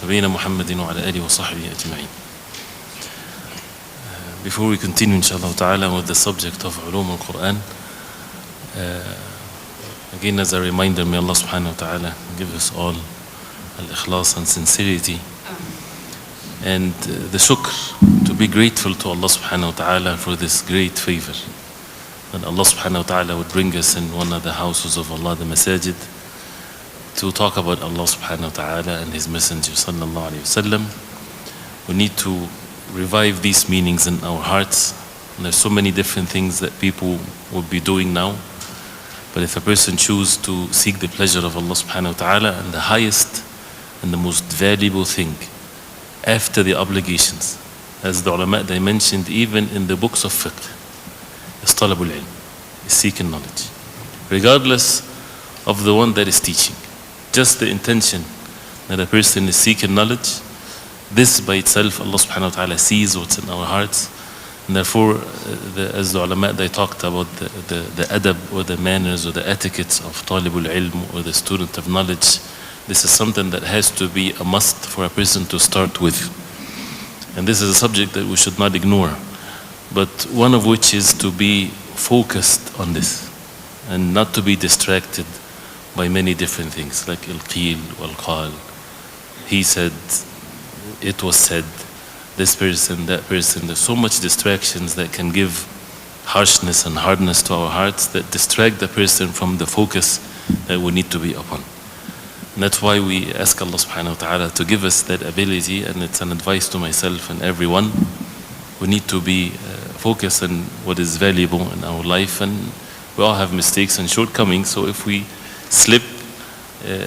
نبينا محمد وعلى آله وصحبه أجمعين. Before we continue inshallah ta'ala with the subject of Ulum al-Quran, again as a reminder, may Allah subhanahu wa ta'ala give us all al-ikhlas and sincerity and the shukr, to be grateful to Allah subhanahu wa ta'ala for this great favor. That Allah subhanahu wa ta'ala would bring us in one of the houses of Allah, the masajid, to talk about Allah subhanahu wa ta'ala and His Messenger sallallahu alayhi wa sallam. We need to revive these meanings in our hearts. And there's so many different things that people would be doing now. But if a person chooses to seek the pleasure of Allah subhanahu wa ta'ala, and the highest and the most valuable thing after the obligations, as the ulama they mentioned even in the books of fiqh, is talabul ilm, is seeking knowledge, regardless of the one that is teaching. Just the intention that a person is seeking knowledge, this by itself, Allah subhanahu wa ta'ala sees what's in our hearts. And therefore, as the ulama they talked about the adab or the manners or the etiquettes of talibul ilm or the student of knowledge, this is something that has to be a must for a person to start with. And this is a subject that we should not ignore, but one of which is to be focused on this and not to be distracted by many different things like al-qil wal-qal. He said, it was said, this person, that person. There's so much distractions that can give harshness and hardness to our hearts that distract the person from the focus that we need to be upon. And that's why we ask Allah subhanahu wa ta'ala to give us that ability, and it's an advice to myself and everyone. We need to be focused on what is valuable in our life, and we all have mistakes and shortcomings, so if we slip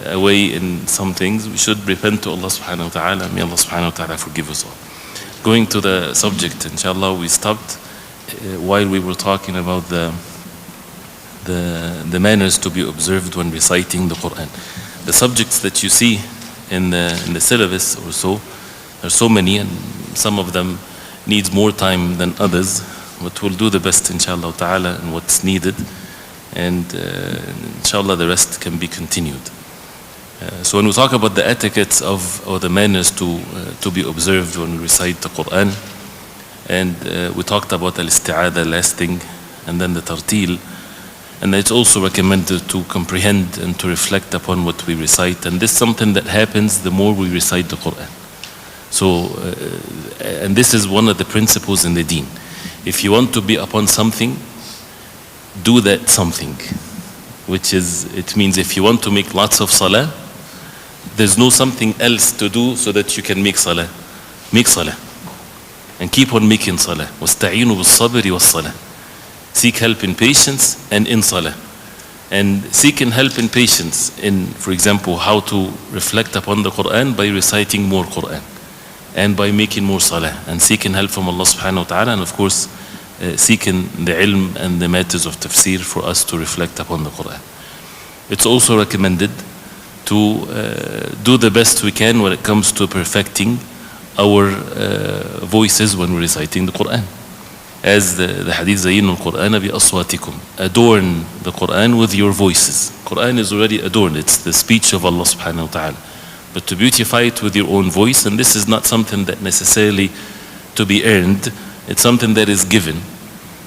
away in some things, we should repent to Allah subhanahu wa ta'ala. May Allah subhanahu wa ta'ala forgive us all. Going to the subject, inshallah, we stopped while we were talking about the manners to be observed when reciting the Quran. The subjects that you see in the syllabus or so, there are so many, and some of them needs more time than others, but we'll do the best inshallah ta'ala in what's needed, and inshallah the rest can be continued. So when we talk about the etiquettes or the manners to be observed when we recite the Quran, and we talked about al-isti'adha last thing, and then the tartil, and it's also recommended to comprehend and to reflect upon what we recite, and this is something that happens the more we recite the Quran. So, and this is one of the principles in the deen. If you want to be upon something, do that something, which is, it means if you want to make lots of salah, there's no something else to do so that you can make salah. Make salah. And keep on making salah. وَاسْتَعِينُوا بِالصَّبْرِ وَالصَّلَاةِ. Seek help in patience and in salah. And seeking help in patience in, for example, how to reflect upon the Quran by reciting more Quran, and by making more salah, and seeking help from Allah subhanahu wa ta'ala, and of course seeking the ilm and the matters of tafsir for us to reflect upon the Quran. It's also recommended to do the best we can when it comes to perfecting our voices when we're reciting the Quran. As the hadith, زَيِّنُوا الْقُرْآنَ بِأَصْوَاتِكُمْ, adorn the Quran with your voices. Quran is already adorned, it's the speech of Allah subhanahu wa ta'ala. But to beautify it with your own voice, and this is not something that necessarily to be earned, it's something that is given.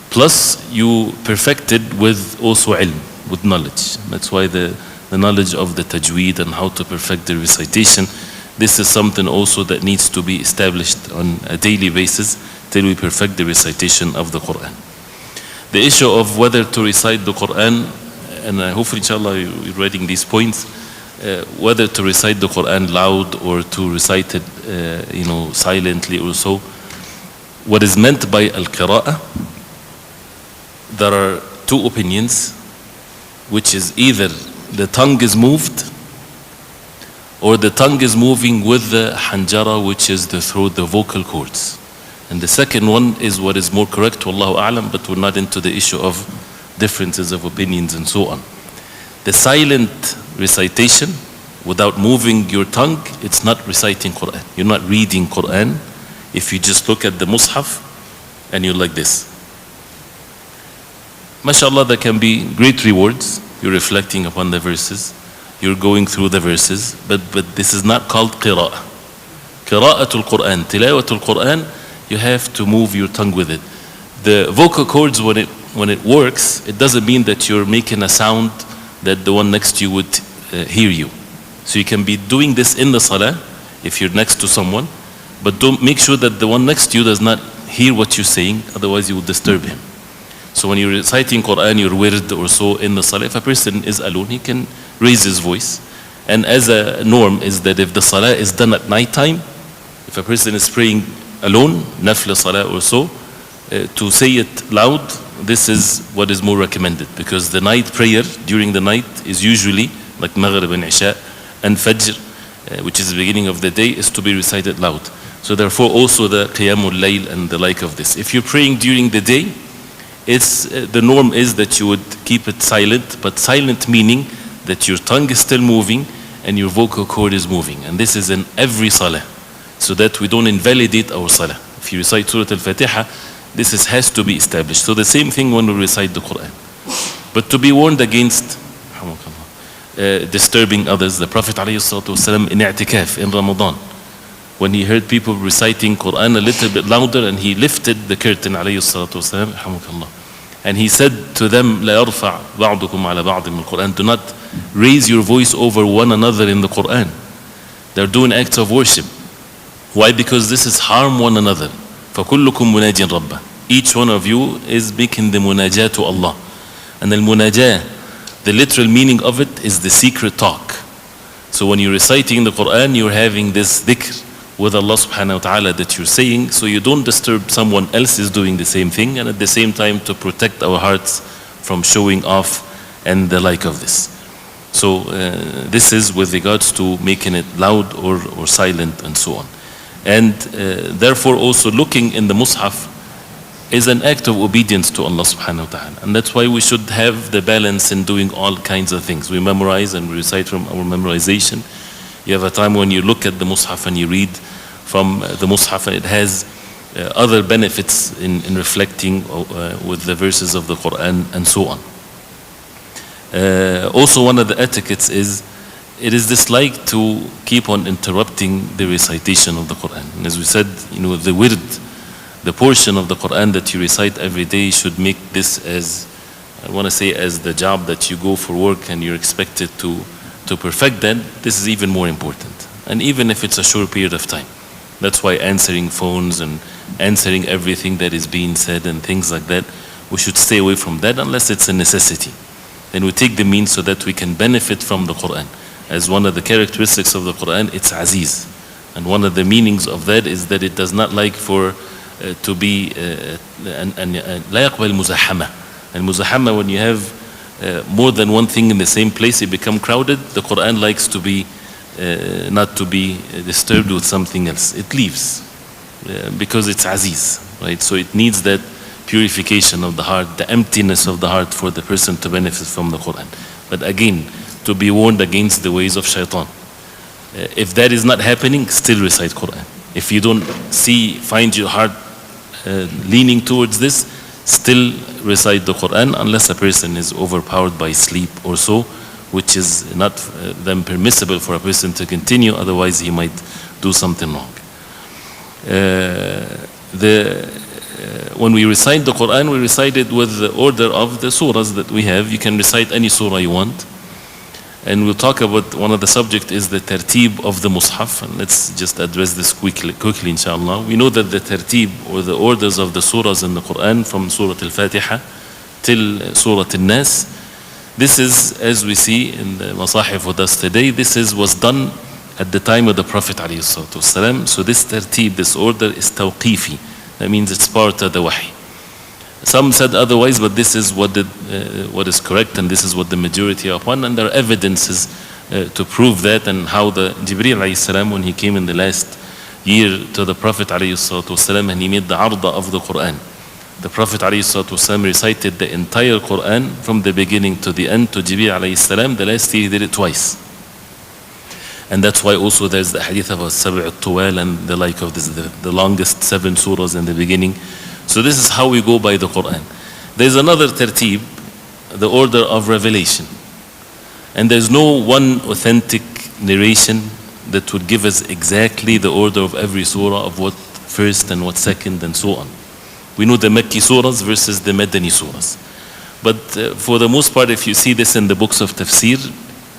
Plus you perfect it with also ilm, with knowledge. That's why the knowledge of the tajweed and how to perfect the recitation, this is something also that needs to be established on a daily basis till we perfect the recitation of the Quran. The issue of whether to recite the Quran, and hopefully inshallah you're writing these points, whether to recite the Quran loud or to recite it silently or so. What is meant by al-qira'ah, there are two opinions, which is either the tongue is moved or the tongue is moving with the hanjara, which is the throat, the vocal cords. And the second one is what is more correct, wallahu a'lam, but we're not into the issue of differences of opinions and so on. The silent recitation without moving your tongue, it's not reciting Quran. You're not reading Quran if you just look at the mushaf and you're like this. MashaAllah, there can be great rewards. You're reflecting upon the verses, you're going through the verses, but this is not called qira'ah. Qira'atul Quran, tilawatul Quran, you have to move your tongue with it. The vocal cords, when it works, it doesn't mean that you're making a sound that the one next to you would hear you. So you can be doing this in the salah if you're next to someone, but don't make sure that the one next to you does not hear what you're saying, otherwise you will disturb him. So when you're reciting Quran, your wird or so in the salah, if a person is alone, he can raise his voice. And as a norm is that if the salah is done at night time, if a person is praying alone, nafla salah or so, to say it loud, this is what is more recommended, because the night prayer during the night is usually like Maghrib and Isha and Fajr, which is the beginning of the day, is to be recited loud. So therefore also the Qiyamul Layl and the like of this. If you're praying during the day, the norm is that you would keep it silent, but silent meaning that your tongue is still moving and your vocal cord is moving. And this is in every salah, so that we don't invalidate our salah. If you recite Surah Al-Fatiha, this has to be established. So the same thing when we recite the Quran. But to be warned against disturbing others, the Prophet ﷺ in i'tikaf in Ramadan, when he heard people reciting Quran a little bit louder, and he lifted the curtain ﷺ, and he said to them, لا يرفع بعضكم على بعض من القرآن, do not raise your voice over one another in the Quran. They're doing acts of worship. Why? Because this is harm one another. فَكُلُّكُمْ مُنَاجٍ رَبَّهِ. Each one of you is making the munajah to Allah. And the munajah, the literal meaning of it is the secret talk. So when you're reciting the Quran, you're having this dhikr with Allah subhanahu wa ta'ala that you're saying, so you don't disturb someone else is doing the same thing, and at the same time to protect our hearts from showing off and the like of this. So this is with regards to making it loud or silent and so on. And therefore also looking in the Mus'haf is an act of obedience to Allah subhanahu wa ta'ala. And that's why we should have the balance in doing all kinds of things. We memorize and we recite from our memorization. You have a time when you look at the Mus'haf and you read from the Mus'haf, and it has other benefits in reflecting with the verses of the Quran and so on. Also one of the etiquettes is, it is disliked to keep on interrupting the recitation of the Quran. And as we said, the wird, the portion of the Quran that you recite every day, should make this as, I want to say, as the job that you go for work and you're expected to perfect that. This is even more important. And even if it's a short period of time. That's why answering phones and answering everything that is being said and things like that, we should stay away from that unless it's a necessity. Then we take the means so that we can benefit from the Quran. As one of the characteristics of the Quran, it's aziz. And one of the meanings of that is that it does not like for to be لا يقبل مزاحمة. And muzahama, when you have more than one thing in the same place, it become crowded. The Quran likes to be not to be disturbed with something else. It leaves because it's aziz, right? So it needs that purification of the heart, the emptiness of the heart for the person to benefit from the Quran. But again, to be warned against the ways of shaitan. If that is not happening, still recite Quran. If you don't find your heart leaning towards this, still recite the Quran, unless a person is overpowered by sleep or so, which is not then permissible for a person to continue, otherwise he might do something wrong. When we recite the Quran, we recite it with the order of the surahs that we have. You can recite any surah you want. And we'll talk about one of the subject is the tertib of the Mus'haf. And let's just address this quickly inshallah. We know that the tertib, or the orders of the surahs in the Quran, from Surah Al-Fatiha till Surah Al-Nas, this is, as we see in the Masahif with us today, was done at the time of the Prophet ﷺ. So this tertib, this order, is tawqifi. That means it's part of the wahi. Some said otherwise, but this is what is correct, and this is what the majority are upon. And there are evidences to prove that, and how the Jibreel alayhi salam, when he came in the last year to the Prophet ﷺ, and he made the arda of the Quran. The Prophet ﷺ recited the entire Quran from the beginning to the end to Jibreel alayhi salam. The last year he did it twice. And that's why also there's the hadith of Sab' al-Tuwal and the like of this, the longest 7 surahs in the beginning. So this is how we go by the Quran. There's another tertib, the order of revelation. And there's no one authentic narration that would give us exactly the order of every surah, of what first and what second and so on. We know the Makki surahs versus the Madani surahs. But for the most part, if you see this in the books of tafsir,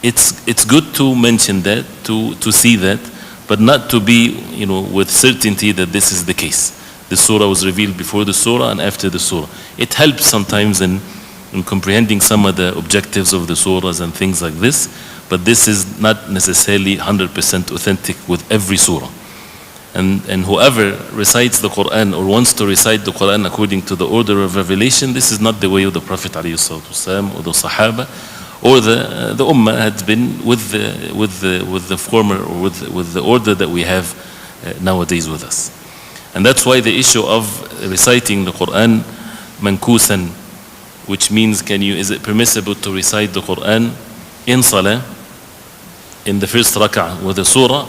it's good to mention that, to see that, but not to be, with certainty that this is the case. The surah was revealed before the surah and after the surah. It helps sometimes in comprehending some of the objectives of the surahs and things like this, but this is not necessarily 100% authentic with every surah. And whoever recites the Quran or wants to recite the Quran according to the order of revelation, this is not the way of the Prophet ﷺ or the Sahaba or the Ummah had been with the former, or with the order that we have nowadays with us. And that's why the issue of reciting the Quran mankusan, which means is it permissible to recite the Quran in salah, in the first rak'ah with the surah,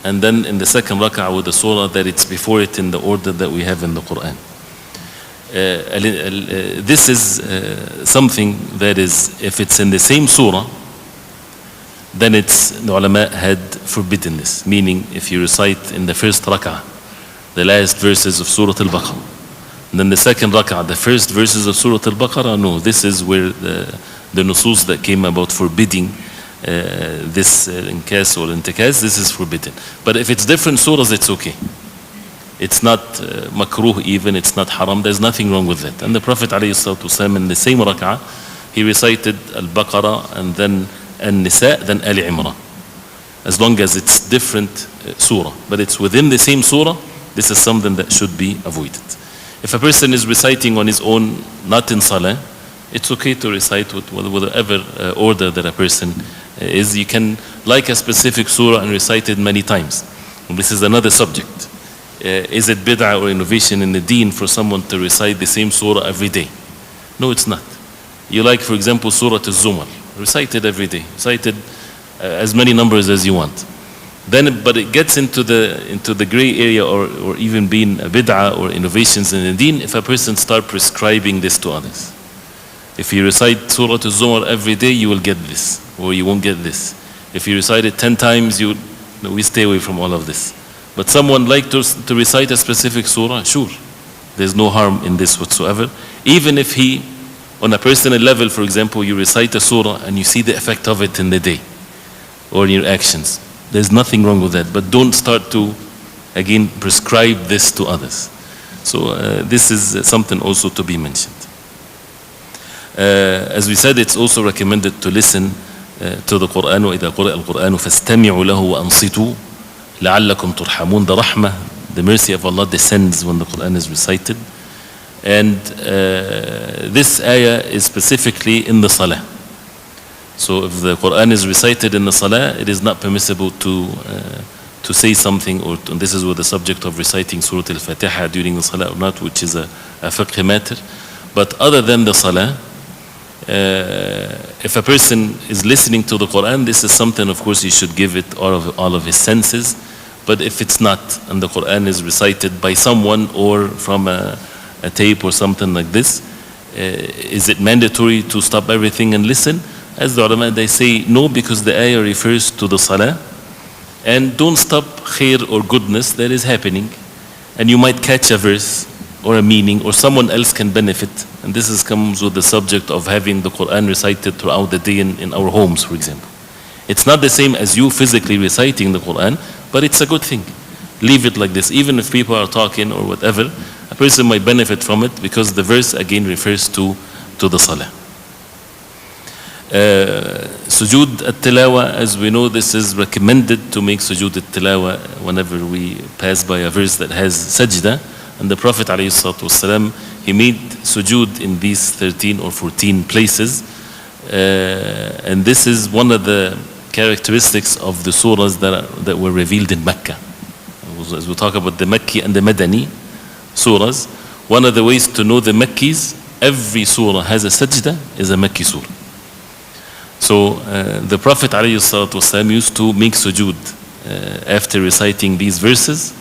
and then in the second rak'ah with the surah that it's before it in the order that we have in the Quran. This is something that is, if it's in the same surah, then the ulama had forbidden this. Meaning, if you recite in the first rak'ah the last verses of Surah Al-Baqarah, and then the second rak'ah the first verses of Surah Al-Baqarah, no, this is where the nusus that came about forbidding this inkas or intikas, this is forbidden. But if it's different surahs, it's okay. It's not makruh even, it's not haram, there's nothing wrong with it. And the Prophet ﷺ in the same rak'ah, he recited Al-Baqarah and then An-Nisa, then Ali Imran. As long as it's different surah, but it's within the same surah, this is something that should be avoided. If a person is reciting on his own, not in salah, it's okay to recite with whatever order that a person is. You can like a specific surah and recite it many times. And this is another subject. Is it bid'ah or innovation in the deen for someone to recite the same surah every day? No, it's not. You like, for example, Surah Al-Zumar. Recite it every day. Recite it as many numbers as you want. But it gets into the gray area or even being a bid'ah or innovations in the deen if a person start prescribing this to others. If you recite Surah Al-Zumar every day, you will get this, or you won't get this. If you recite it 10 times, we stay away from all of this. But someone like to recite a specific surah, sure. There's no harm in this whatsoever. Even if he, on a personal level, for example, you recite a surah and you see the effect of it in the day or in your actions. There's nothing wrong with that. But don't start to, again, prescribe this to others. So this is something also to be mentioned. As we said, it's also recommended to listen to the Quran. وَإِذَا قُرِئَ الْقُرْآنُ فَاسْتَمِعُوا لَهُ وَأَنصِتُوا لَعَلَّكُمْ تُرْحَمُونَ. The rahmah, the mercy of Allah descends when the Quran is recited. And this ayah is specifically in the salah. So if the Quran is recited in the salah, it is not permissible to say something, and this is with the subject of reciting Surah Al-Fatiha during the salah or not, which is a fiqh matter. But other than the salah, if a person is listening to the Quran, this is something, of course, he should give it all of his senses. But if it's not, and the Quran is recited by someone or from a tape or something like this, is it mandatory to stop everything and listen? As the ulama, they say no, because the ayah refers to the salah. And don't stop khair or goodness that is happening. And you might catch a verse or a meaning, or someone else can benefit. And this comes with the subject of having the Quran recited throughout the day in our homes, for example. It's not the same as you physically reciting the Quran, but it's a good thing. Leave it like this. Even if people are talking or whatever, a person might benefit from it because the verse again refers to the salah. Sujood at-tilawa, as we know, this is recommended to make sujood at-tilawa whenever we pass by a verse that has sajda. And the Prophet ﷺ, he made sujood in these 13 or 14 places. And this is one of the characteristics of the surahs that were revealed in Mecca. As we talk about the Makki and the Madani surahs, one of the ways to know the Makkis, every surah has a sajda, is a Makki surah. So the Prophet ﷺ used to make sujood after reciting these verses.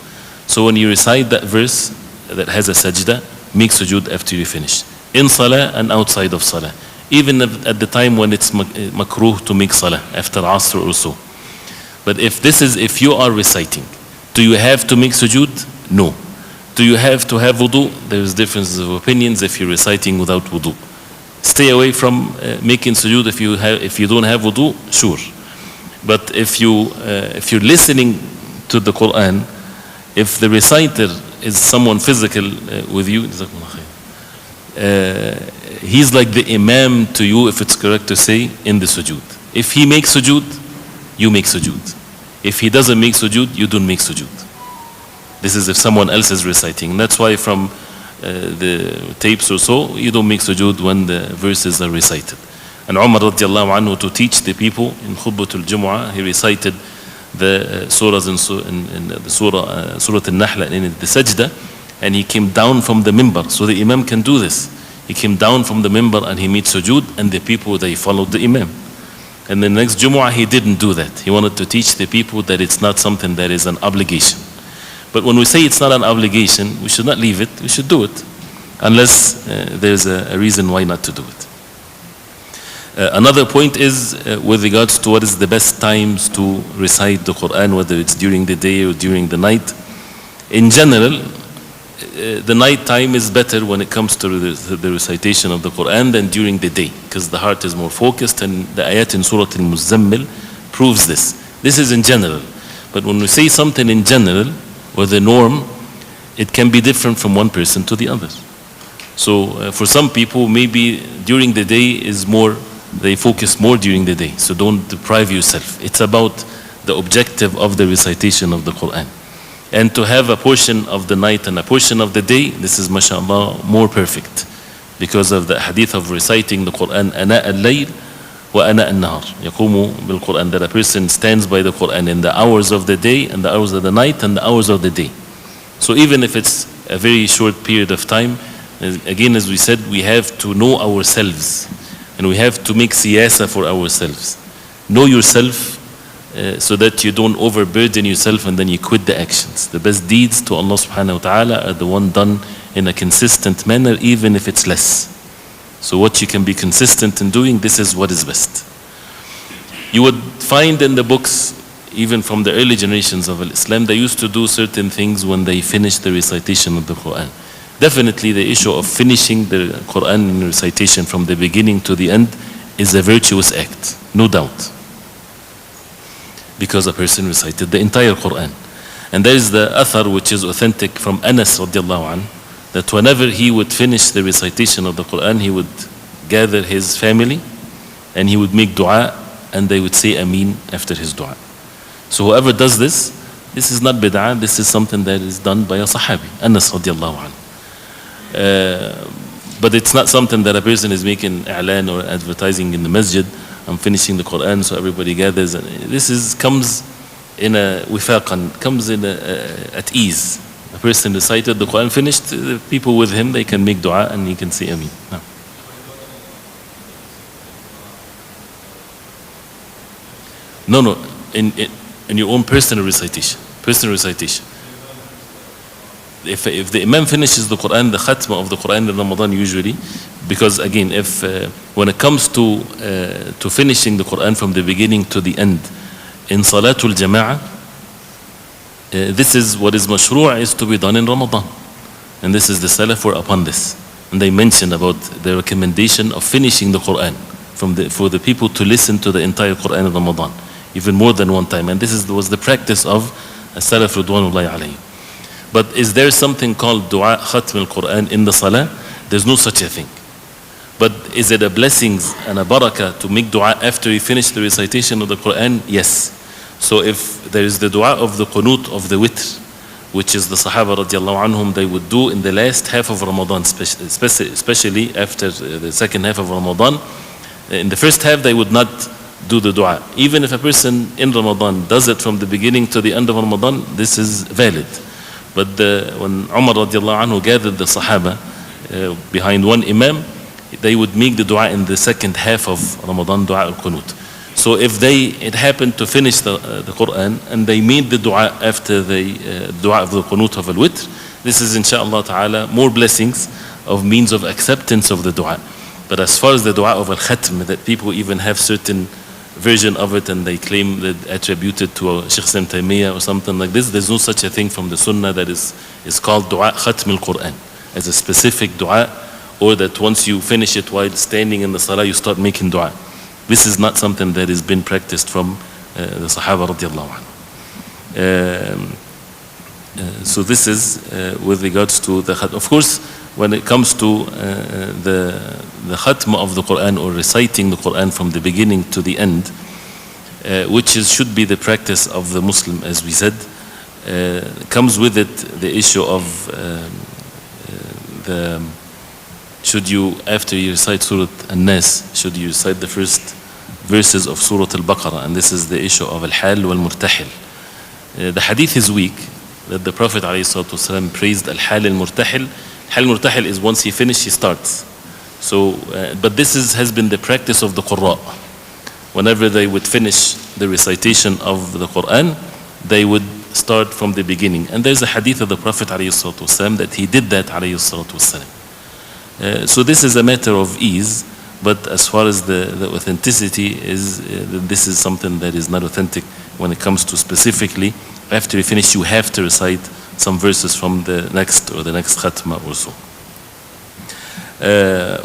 So when you recite that verse that has a sajda, make sujood after you finish. In salah and outside of salah. Even at the time when it's makruh to make salah, after asr or so. But if you are reciting, do you have to make sujood? No. Do you have to have wudu? There's differences of opinions if you're reciting without wudu. Stay away from making sujood if you don't have wudu, sure. But if you're listening to the Quran, if the reciter is someone physical with you, he's like the imam to you, if it's correct to say, in the sujood. If he makes sujood, you make sujood. If he doesn't make sujood, you don't make sujood. This is if someone else is reciting. That's why from the tapes or so, you don't make sujood when the verses are recited. And Umar radiallahu anhu, to teach the people in Khutbatul Jumu'ah, he recited the surahs in the Surah Al-Nahl and in the Sajda, and he came down from the mimbar. So the imam can do this. He came down from the mimbar and he made sujood, and the people, they followed the imam. And the next Jumu'ah, he didn't do that. He wanted to teach the people that it's not something that is an obligation. But when we say it's not an obligation, we should not leave it, we should do it. Unless there's a reason why not to do it. Another point is with regards to what is the best times to recite the Quran, whether it's during the day or during the night. In general, the night time is better when it comes to the recitation of the Quran than during the day, because the heart is more focused, and the ayat in Surah Al-Muzammil proves this. This is in general. But when we say something in general, or the norm, it can be different from one person to the other. So for some people, maybe during the day is more, they focus more during the day. So don't deprive yourself. It's about the objective of the recitation of the Quran. And to have a portion of the night and a portion of the day, this is mashallah more perfect, because of the hadith of reciting the Quran, ana al-layl wa ana al-nahar, yaqumu bil-Quran, that a person stands by the Quran in the hours of the day and the hours of the night and the hours of the day. So even if it's a very short period of time, again, as we said, we have to know ourselves, and we have to make siyasa for ourselves. Know yourself, so that you don't overburden yourself and then you quit the actions. The best deeds to Allah subhanahu wa ta'ala are the one done in a consistent manner, even if it's less. So what you can be consistent in doing, this is what is best. You would find in the books, even from the early generations of Islam, they used to do certain things when they finished the recitation of the Quran. Definitely the issue of finishing the Quran recitation from the beginning to the end is a virtuous act, no doubt, because a person recited the entire Quran. And there is the athar which is authentic from Anas radiallahu anh, that whenever he would finish the recitation of the Quran, he would gather his family and he would make dua, and they would say Ameen after his dua. So whoever does this is not bid'ah, this is something that is done by a sahabi, Anas radiallahu anh. But it's not something that a person is making i'lan or advertising in the masjid. I'm finishing the Quran, so everybody gathers. And this comes in a wifaqan, comes in at ease. A person recited the Quran, finished, the people with him, they can make dua and he can say Ameen. No, in your own personal recitation. If the Imam finishes the Quran, the khatma of the Quran in Ramadan usually, because again, if when it comes to finishing the Quran from the beginning to the end, in Salatul Jama'ah, this is what is mashru' is to be done in Ramadan. And this is the Salaf were upon this. And they mentioned about the recommendation of finishing the Quran for the people to listen to the entire Quran in Ramadan, even more than one time. And this was the practice of Salaf Ridwanullahi alayhi. But is there something called dua khatm al-Quran in the salah? There's no such a thing. But is it a blessings and a barakah to make dua after you finish the recitation of the Quran? Yes. So if there is the dua of the qunut of the witr, which is the Sahaba radiallahu anhum, they would do in the last half of Ramadan, especially after the second half of Ramadan. In the first half, they would not do the dua. Even if a person in Ramadan does it from the beginning to the end of Ramadan, this is valid. But when Umar radiallahu anhu gathered the Sahaba behind one Imam, they would make the dua in the second half of Ramadan, dua al-Qunut. So if it happened to finish the Quran and they made the dua after the dua of the Qunut of al-Witr, this is inshaAllah ta'ala more blessings of means of acceptance of the dua. But as far as the dua of al-Khatm, that people even have certain version of it and they claim that attributed to Sheikh Ibn Taymiyyah or something like this. There's no such a thing from the Sunnah that is called dua khatm al-Quran, as a specific dua, or that once you finish it while standing in the salah you start making dua. This is not something that has been practiced from the Sahaba radiallahu anhu. So this is with regards to the khatm. Of course, when it comes to the khatm of the Quran, or reciting the Quran from the beginning to the end, which should be the practice of the Muslim, as we said, comes with it the issue of should you, after you recite Surah An-Nas, should you recite the first verses of Surah Al-Baqarah, and this is the issue of Al-Hal wal-Murtahil. The hadith is weak, that the Prophet ﷺ praised Al-Hal al-Murtahil. Hal al-Murtahil is once he finishes, he starts. So, but this has been the practice of the Qurra. Whenever they would finish the recitation of the Quran, they would start from the beginning. And there's a hadith of the Prophet ﷺ that he did that ﷺ. So this is a matter of ease, but as far as the authenticity is, this is something that is not authentic when it comes to specifically, after you finish, you have to recite some verses from the next khatma or so.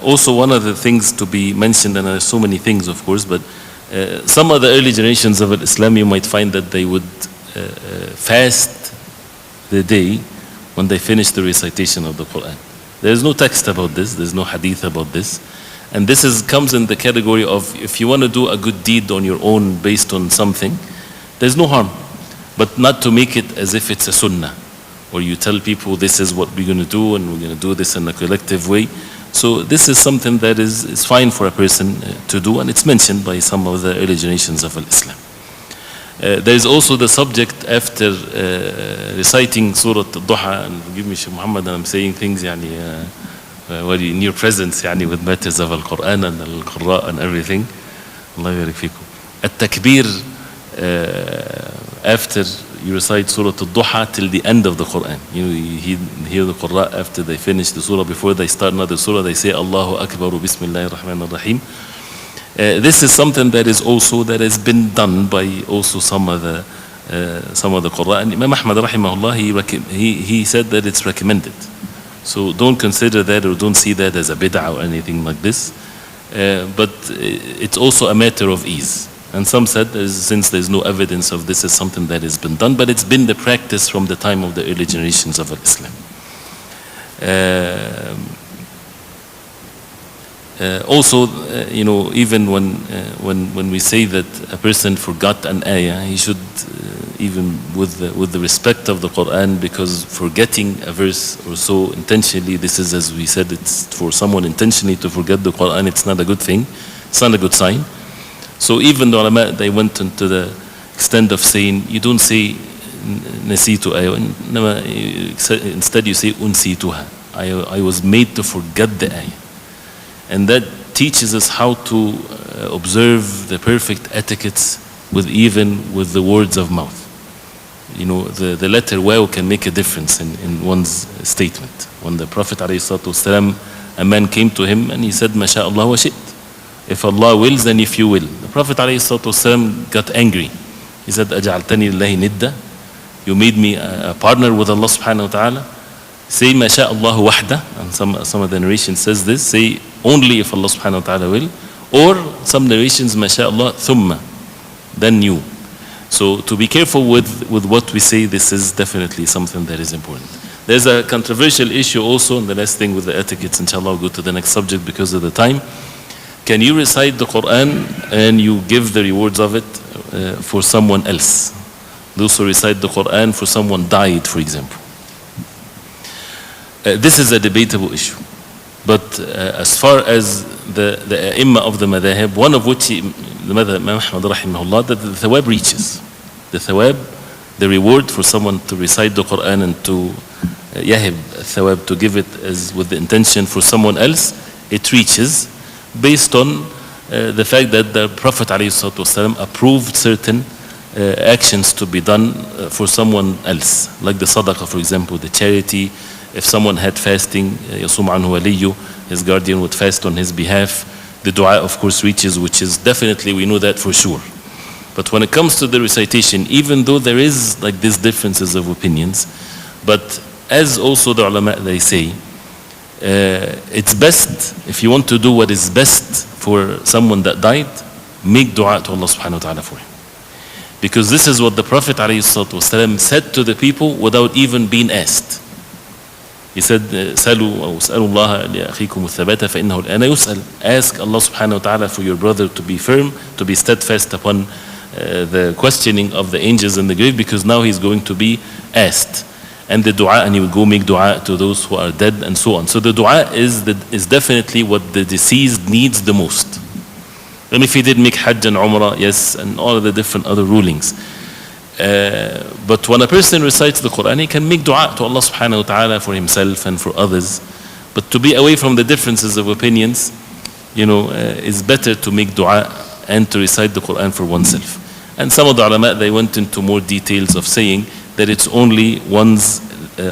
Also, one of the things to be mentioned, and there are so many things of course, but some of the early generations of Islam, you might find that they would fast the day when they finish the recitation of the Quran. There is no text about this, there's no hadith about this. And this comes in the category of, if you want to do a good deed on your own based on something, there's no harm. But not to make it as if it's a sunnah, or you tell people this is what we're going to do and we're going to do this in a collective way. So this is something that is fine for a person to do, and it's mentioned by some of the early generations of Islam. There is also the subject after reciting Surah Al-Duha, and forgive me Sheikh Muhammad, I'm saying things in your presence with matters of Al-Quran and Al-Qurra and everything. Allah yarik fikum. At-Takbir, after you recite Surah Al-Duha till the end of the Quran. You hear the Qurra after they finish the surah, before they start another surah, they say Allahu Akbar, Bismillahir Rahmanir Rahim. This is something that has been done by also some of the Qurra. And Imam Ahmad rahimahullah, he said that it's recommended. So don't consider that, or don't see that as a bid'ah or anything like this. But it's also a matter of ease. And some said, since there's no evidence of this, is something that has been done, but it's been the practice from the time of the early generations of Islam. Also, even when we say that a person forgot an ayah, he should, even with the respect of the Quran, because forgetting a verse or so intentionally, this is, as we said, it's for someone intentionally to forget the Quran, it's not a good thing, it's not a good sign. So even the ulama, they went into the extent of saying, you don't say nasitu ayah, instead you say unsituha. I was made to forget the ayah. And that teaches us how to observe the perfect etiquettes even with the words of mouth. The letter waw can make a difference in one's statement. When the Prophet ﷺ, a man came to him and he said, Masha'Allah wa shi't. If Allah wills, then if you will. The Prophet ﷺ got angry. He said, Aja'altani lillahi nidda. You made me a partner with Allah subhanahu wa ta'ala. Say Masha'Allah wahda. And some of the narration says this. Say only if Allah subhanahu wa ta'ala will. Or some narrations, Masha'Allah thumma. Then you. So to be careful with what we say, this is definitely something that is important. There's a controversial issue also, and the last thing with the etiquettes, inshallah, I'll go to the next subject because of the time. Can you recite the Quran and you give the rewards of it for someone else? Those who recite the Quran for someone died, for example. This is a debatable issue. But as far as the Imam of the Madhahib, one of which, the Madhahib Imam Ahmad rahimahullah, that the thawab reaches. The thawab, the reward for someone to recite the Quran and to yahib thawab, to give it as with the intention for someone else, it reaches, based on the fact that the Prophet ﷺ approved certain actions to be done for someone else, like the sadaqah, for example, the charity. If someone had fasting, yasum anhu waliyu, his guardian would fast on his behalf. the dua of course reaches, which is definitely, we know that for sure. But when it comes to the recitation, even though there is like these differences of opinions, but as also the ulama, they say, it's best, if you want to do what is best for someone that died, make dua to Allah subhanahu wa ta'ala for him. Because this is what the Prophet ﷺ said to the people without even being asked. He said, "Salu واسألوا الله لأخيكم الثبات فإنه الآن يسأل." Ask Allah subhanahu wa ta'ala for your brother to be firm, to be steadfast upon the questioning of the angels in the grave, because now he's going to be asked. And the dua, and he will go make dua to those who are dead and so on. So the dua is definitely what the deceased needs the most. And if he did make Hajj and Umrah, yes, and all of the different other rulings. But when a person recites the Quran, he can make dua to Allah subhanahu wa ta'ala for himself and for others. But to be away from the differences of opinions, is better to make dua and to recite the Quran for oneself. And some of the ulama, they went into more details of saying that it's only one's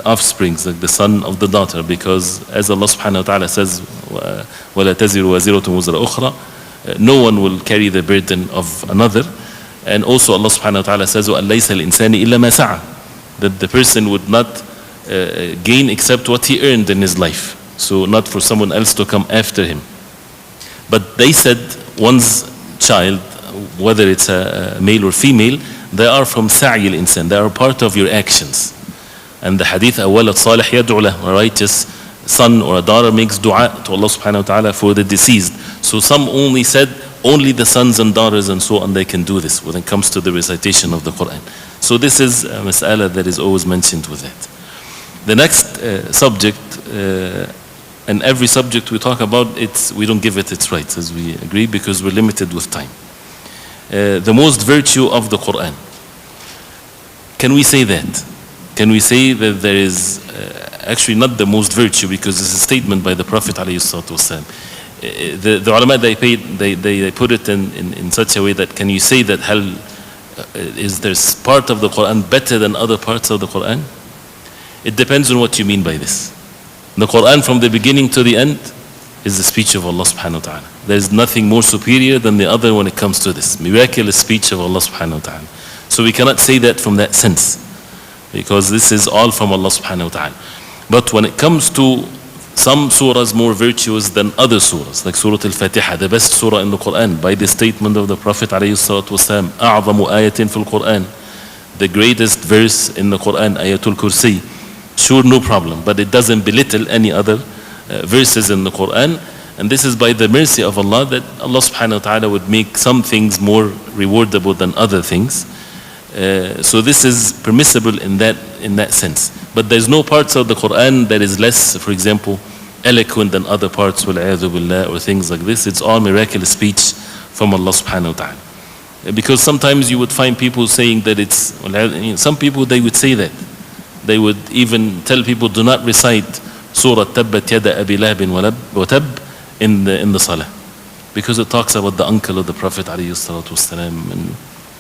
offsprings, like the son of the daughter, because as Allah subhanahu wa ta'ala says, وَلَا تَزِرُ وَازِرَةٌ وُزْرَ أُخْرَى, no one will carry the burden of another. And also Allah subhanahu wa ta'ala says, وَأَن لَيْسَ الْإِنسَانِ إِلَّا مَا سَعَى, that the person would not gain except what he earned in his life. So not for someone else to come after him. But they said one's child, whether it's a male or female, they are from sa'i al-insan, they are part of your actions. And the hadith, أَوَلَدْ صَالِحْ يَدْعُ لَهُ, a righteous son or a daughter makes dua to Allah subhanahu wa ta'ala for the deceased. So some only said, only the sons and daughters and so on, they can do this when it comes to the recitation of the Quran. So this is a mas'ala that is always mentioned with that. The next subject, and every subject we talk about, we don't give it its rights, as we agree, because we're limited with time. The most virtue of the Quran. Can we say that? Can we say that there is actually not the most virtue, because it's a statement by the Prophet ﷺ. The ulama, they put it in such a way that, can you say that is there part of the Quran better than other parts of the Quran? It depends on what you mean by this. The Quran from the beginning to the end is the speech of Allah subhanahu wa ta'ala. There is nothing more superior than the other when it comes to this miraculous speech of Allah subhanahu wa ta'ala. So we cannot say that from that sense, because this is all from Allah subhanahu wa ta'ala. But when it comes to some surahs more virtuous than other surahs, like Surah Al-Fatiha, the best surah in the Quran, by the statement of the Prophet ﷺ, أعظم آية في القرآن, the greatest verse in the Quran, Ayatul Kursi. Sure, no problem, but it doesn't belittle any other verses in the Quran. And this is by the mercy of Allah, that Allah subhanahu wa ta'ala would make some things more rewardable than other things. So this is permissible in that sense. But there's no parts of the Quran that is less, for example, eloquent than other parts, وَالْعِيَاذُ بِاللَّهِ, or things like this. It's all miraculous speech from Allah subhanahu wa ta'ala. Because sometimes you would find people saying that some people, they would say that. They would even tell people, do not recite Surah Tabbat Yada Abi Lahabin Watab in the Salah, because it talks about the uncle of the Prophet ﷺ, and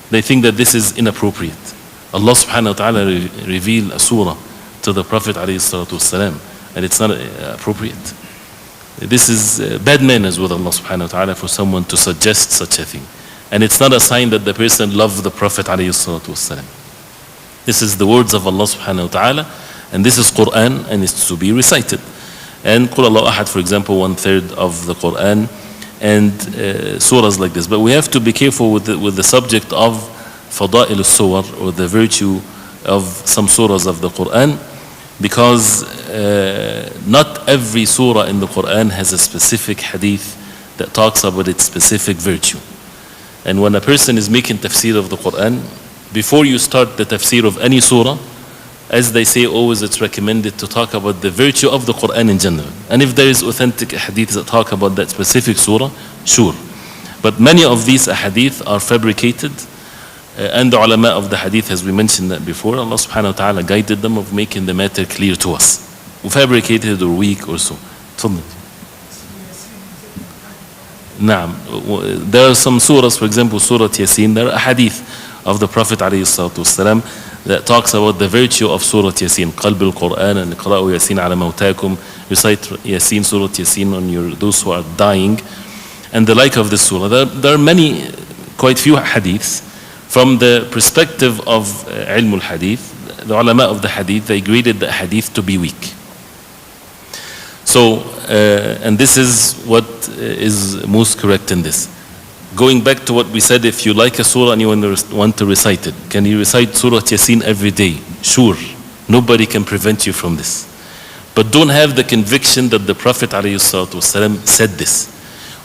they think that this is inappropriate. Allah subhanahu wa ta'ala revealed a surah to the Prophet ﷺ, and it's not appropriate. This is bad manners with Allah subhanahu wa ta'ala for someone to suggest such a thing. And it's not a sign that the person loved the Prophet ﷺ. This is the words of Allah subhanahu wa ta'ala, and this is Quran, and it's to be recited. And Qul Allahu Ahad, for example, 1/3 of the Quran, and surahs like this. But we have to be careful with the subject of Fada'il al-Suwar, or the virtue of some surahs of the Quran, because not every surah in the Quran has a specific hadith that talks about its specific virtue. And when a person is making tafsir of the Quran, before you start the tafsir of any surah, as they say always, it's recommended to talk about the virtue of the Quran in general. And if there is authentic hadiths that talk about that specific surah, sure. But many of these hadith are fabricated, and the ulama of the hadith, as we mentioned that before, Allah subhanahu wa ta'ala guided them of making the matter clear to us. Fabricated or weak or so. There are some surahs, for example, Surah Yasin, there are hadith of the Prophet ﷺ that talks about the virtue of Surah Yasin. Qalb al-Quran, and Iqra'u Yasin ala mawtakum. Recite Yasin, Surah Yasin on those who are dying. and the like of the surah. There are many, quite few hadiths. From the perspective of ilm al-hadith, the ulama of the hadith, they graded the hadith to be weak. So, and this is what is most correct in this. Going back to what we said, if you like a surah and you want to recite it, can you recite Surah Yasin every day? Sure, nobody can prevent you from this. But don't have the conviction that the Prophet ﷺ said this,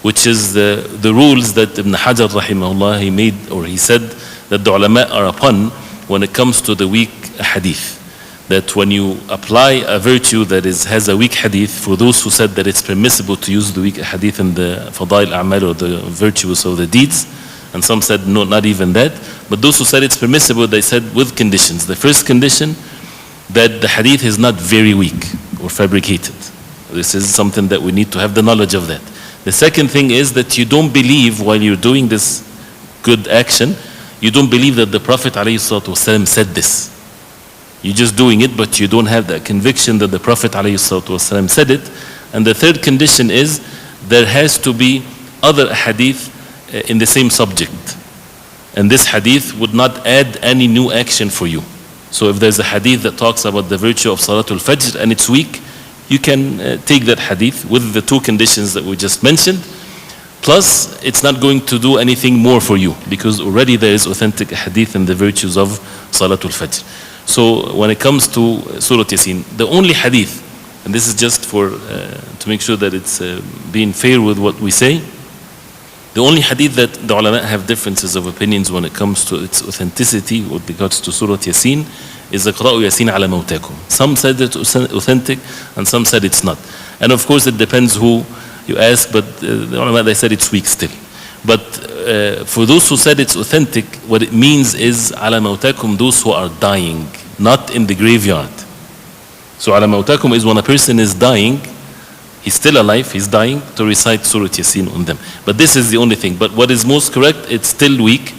which is the rules that Ibn Hajar rahimahullah, he made, or he said that the ulama are upon when it comes to the weak hadith. That when you apply a virtue that has a weak hadith, for those who said that it's permissible to use the weak hadith in the fadail a'mal, or the virtues of the deeds, and some said no, not even that, but those who said it's permissible, they said with conditions. The first condition, that the hadith is not very weak or fabricated. This is something that we need to have the knowledge of that. The second thing is that you don't believe, while you're doing this good action, you don't believe that the Prophet ﷺ said this. You're just doing it, but you don't have that conviction that the Prophet ﷺ said it. And the third condition is, there has to be other hadith in the same subject. And this hadith would not add any new action for you. So if there's a hadith that talks about the virtue of Salatul Fajr and it's weak, you can take that hadith with the two conditions that we just mentioned. Plus, it's not going to do anything more for you, because already there is authentic hadith in the virtues of Salatul Fajr. So when it comes to Surah Yasin, the only hadith, and this is just for to make sure that it's being fair with what we say, the only hadith that the ulama have differences of opinions when it comes to its authenticity with regards to Surah Yasin is Iqra'u Yasin ala mawtakum. Some said it's authentic and some said it's not. And of course it depends who you ask, but the ulama, they said it's weak still. But for those who said it's authentic, what it means is ala mawtakum, those who are dying, not in the graveyard. So ala mawtakum is when a person is dying, he's still alive, he's dying, to recite Surah Yasin on them. But this is the only thing. But what is most correct, it's still weak.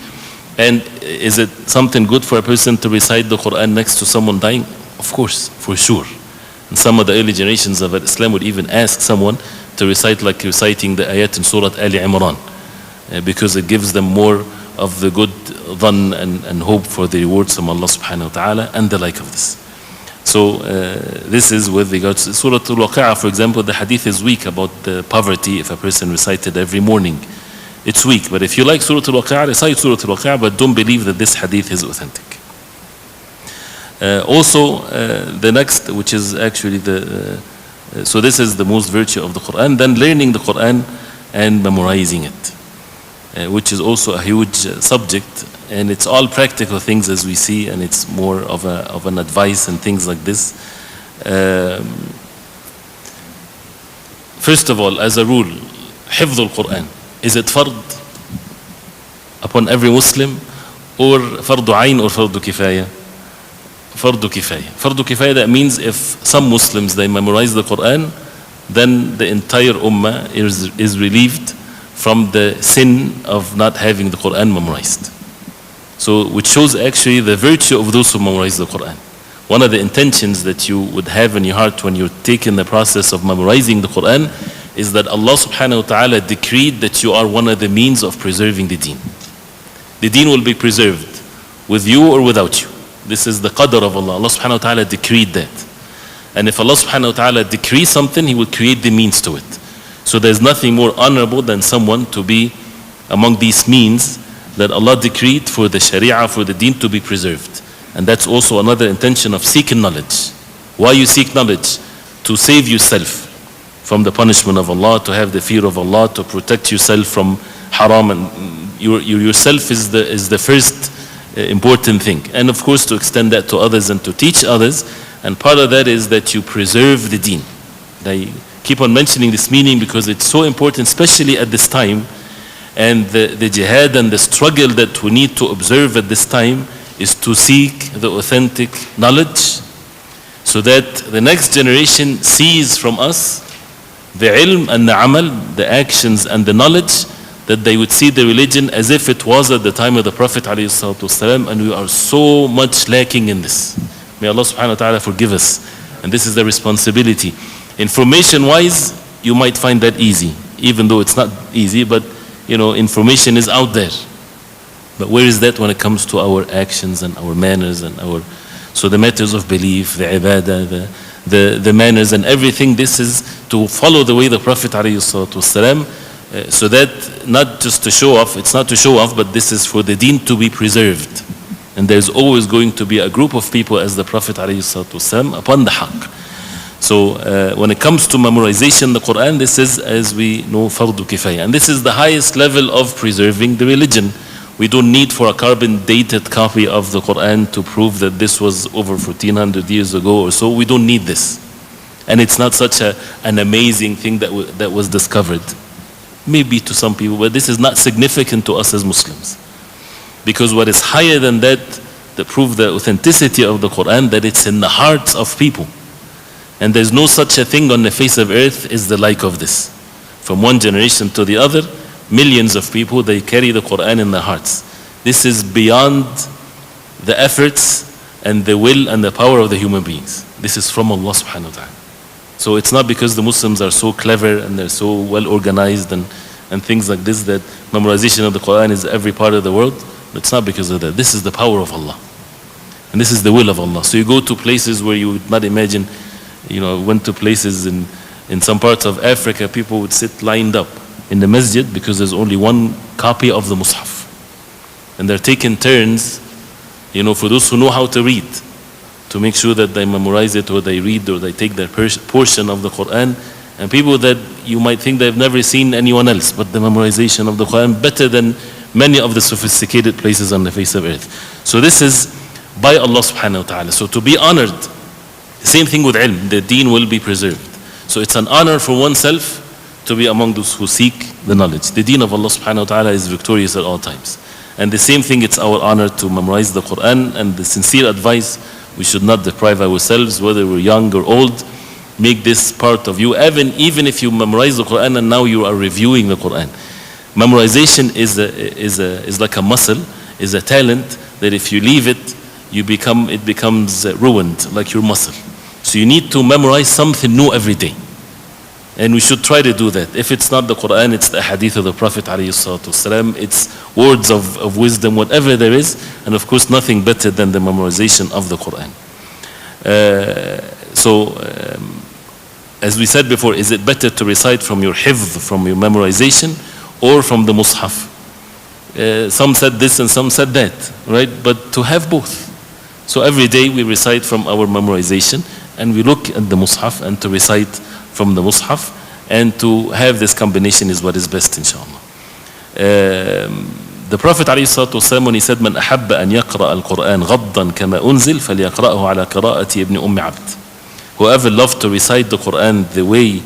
And is it something good for a person to recite the Quran next to someone dying? Of course, for sure. And some of the early generations of Islam would even ask someone to recite like reciting the ayat in Surah Ali Imran, because it gives them more of the good dhan and hope for the rewards from Allah subhanahu wa ta'ala and the like of this. So this is with regards to Surah Al-Waqi'ah, for example. The hadith is weak about the poverty if a person recited every morning. It's weak, but if you like Surah Al-Waqi'ah, recite Surah Al-Waqi'ah, but don't believe that this hadith is authentic. Also, the next, which is actually so this is the most virtue of the Quran, then learning the Quran and memorizing it, which is also a huge subject, and it's all practical things as we see, and it's more of an advice and things like this. First of all, as a rule, حفظ القرآن, is it fard upon every Muslim, or fardu ayn, or fardu kifaya? Fardu kifaya. Fardu kifaya, that means if some Muslims, they memorize the Quran, then the entire ummah is relieved from the sin of not having the Quran memorized. So, which shows actually the virtue of those who memorize the Quran. One of the intentions that you would have in your heart when you're taking the process of memorizing the Quran is that Allah subhanahu wa ta'ala decreed that you are one of the means of preserving the deen. The deen will be preserved with you or without you. This is the qadr of Allah. Allah subhanahu wa ta'ala decreed that. And if Allah subhanahu wa ta'ala decrees something, He will create the means to it. So there's nothing more honorable than someone to be among these means that Allah decreed for the sharia, for the deen to be preserved. And that's also another intention of seeking knowledge. Why you seek knowledge? To save yourself from the punishment of Allah, to have the fear of Allah, to protect yourself from haram. And yourself is the first important thing. And of course to extend that to others and to teach others. And part of that is that you preserve the deen. They keep on mentioning this meaning because it's so important, especially at this time. And the jihad and the struggle that we need to observe at this time is to seek the authentic knowledge, so that the next generation sees from us the ilm and the amal, the actions and the knowledge, that they would see the religion as if it was at the time of the Prophet ﷺ, and we are so much lacking in this. May Allah subhanahu wa ta'ala forgive us. And this is the responsibility. Information wise, you might find that easy. even though it's not easy, but information is out there. But where is that when it comes to our actions and our manners and so the matters of belief, the ibadah, the manners and everything, this is to follow the way the Prophet ﷺ, so that not just to show off, it's not to show off, but this is for the deen to be preserved. And there's always going to be a group of people as the Prophet ﷺ upon the haqq. So when it comes to memorization, the Quran, this is, as we know, fardu kifaya. And this is the highest level of preserving the religion. We don't need for a carbon dated copy of the Quran to prove that this was over 1400 years ago or so. We don't need this. And it's not such an amazing thing that was discovered. Maybe to some people, but this is not significant to us as Muslims. Because what is higher than that prove the authenticity of the Quran, that it's in the hearts of people. And there's no such a thing on the face of earth is the like of this. From one generation to the other, millions of people, they carry the Quran in their hearts. This is beyond the efforts and the will and the power of the human beings. This is from Allah subhanahu wa ta'ala. So it's not because the Muslims are so clever and they're so well organized and things like this that memorization of the Quran is every part of the world. It's not because of that. This is the power of Allah. And this is the will of Allah. So you go to places where you would not imagine, went to places in some parts of Africa, people would sit lined up in the masjid because there's only one copy of the Mus'haf. And they're taking turns, for those who know how to read, to make sure that they memorize it or they read or they take their portion of the Quran. And people that you might think they've never seen anyone else, but the memorization of the Quran better than many of the sophisticated places on the face of earth. So this is by Allah subhanahu wa ta'ala. So to be honored, same thing with ilm, the deen will be preserved. So it's an honor for oneself to be among those who seek the knowledge. The deen of Allah subhanahu wa ta'ala is victorious at all times. And the same thing, it's our honor to memorize the Quran, and the sincere advice, we should not deprive ourselves, whether we're young or old. Make this part of you, even if you memorize the Quran and now you are reviewing the Quran. Memorization is like a muscle, is a talent that if you leave it, it becomes ruined, like your muscle. So you need to memorize something new every day. And we should try to do that. If it's not the Quran, it's the hadith of the Prophet ﷺ, it's words of wisdom, whatever there is. And of course, nothing better than the memorization of the Quran. As we said before, is it better to recite from your hifz, from your memorization, or from the Mus'haf? Some said this and some said that, right? But to have both. So every day we recite from our memorization, and we look at the Mus'haf and to recite from the Mus'haf, and to have this combination is what is best, inshallah. The Prophet ﷺ, when he said, "Man ahabba an yaqra al-Quran ghaddan kama unzil, falyaqra'ahu ala qira'ati ibn Umm Abd." Whoever loved to recite the Quran the way,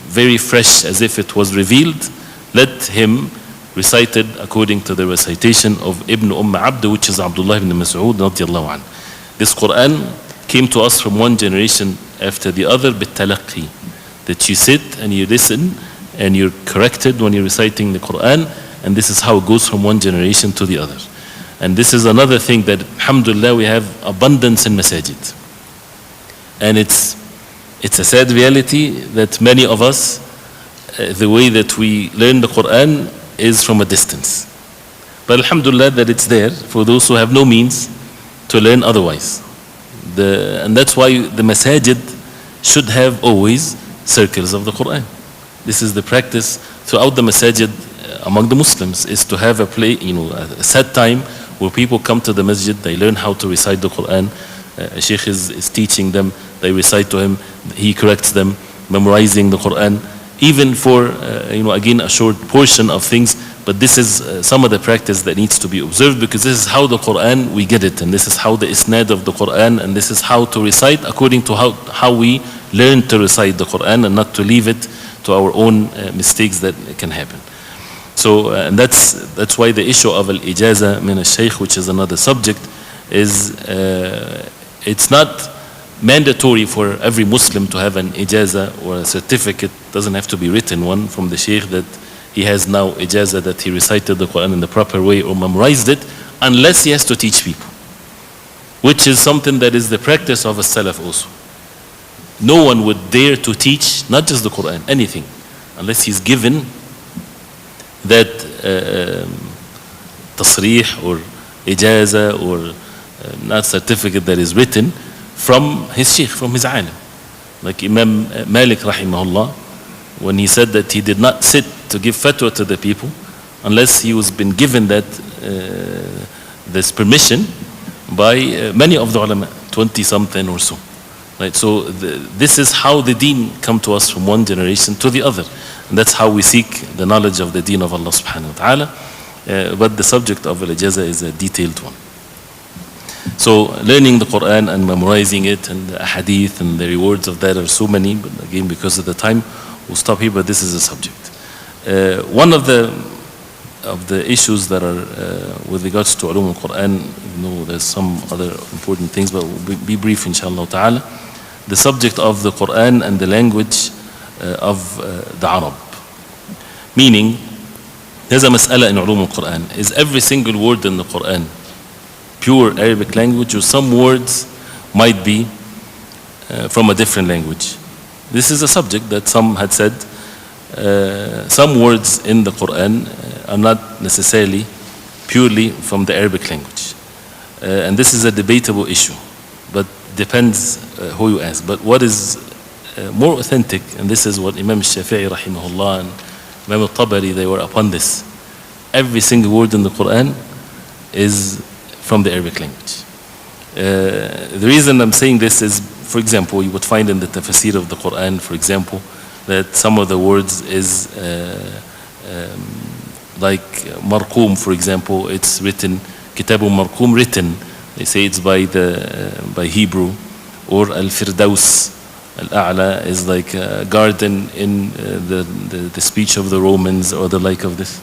very fresh, as if it was revealed, let him recite it according to the recitation of Ibn Abd, which is Abdullah ibn Mas'ud radiyallahu anhu. This Quran came to us from one generation after the other, bitalaqi, that you sit and you listen and you're corrected when you're reciting the Quran, and this is how it goes from one generation to the other. And this is another thing that, alhamdulillah, we have abundance in masajid. And it's a sad reality that many of us, the way that we learn the Quran is from a distance. But alhamdulillah that it's there for those who have no means to learn otherwise. And that's why the masajid should have always circles of the Quran. This is the practice throughout the masajid among the Muslims, is to have a set time where people come to the masjid, they learn how to recite the Quran. A Sheikh is teaching them, they recite to him, he corrects them, memorizing the Quran, even for again a short portion of things. But this is some of the practice that needs to be observed, because this is how the Quran we get it, and this is how the isnad of the Quran, and this is how to recite according to how we learn to recite the Quran, and not to leave it to our own mistakes that can happen. So and that's why the issue of al-ijaza min al-Shaykh, which is another subject, is it's not mandatory for every Muslim to have an ijaza or a certificate. Doesn't have to be written one from the Sheikh that he has now ijaza, that he recited the Quran in the proper way or memorized it, unless he has to teach people, which is something that is the practice of a Salaf also. No one would dare to teach, not just the Quran, anything, unless he's given that tasrih or ijaza or not certificate that is written from his sheikh, from his alim. Like Imam Malik rahimahullah, when he said that he did not sit to give fatwa to the people unless he was been given that this permission by many of the ulama, 20 something or so. Right, so this is how the deen come to us from one generation to the other, and that's how we seek the knowledge of the deen of Allah subhanahu wa ta'ala. But the subject of al-ijaza is a detailed one. So learning the Quran and memorizing it and the hadith and the rewards of that are so many, but again because of the time we'll stop here, but this is a subject. One of the issues that are with regards to ulum al-Quran, you know, there's some other important things, but we'll be brief inshallah ta'ala. The subject of the Quran and the language of the Arab. Meaning, there's a mas'ala in ulum al-Quran. Is every single word in the Quran pure Arabic language, or some words might be from a different language? This is a subject that some had said some words in the Quran are not necessarily purely from the Arabic language. And this is a debatable issue, but depends who you ask. But what is more authentic, and this is what Imam Shafi'i rahimahullah and Imam al-Tabari, they were upon this. Every single word in the Quran is from the Arabic language. The reason I'm saying this is, for example, you would find in the tafsir of the Quran, for example, that some of the words is like marqum, for example, it's written kitabun marqum, written, they say it's by Hebrew, or al-firdaus al-a'la is like a garden in the speech of the Romans, or the like of this.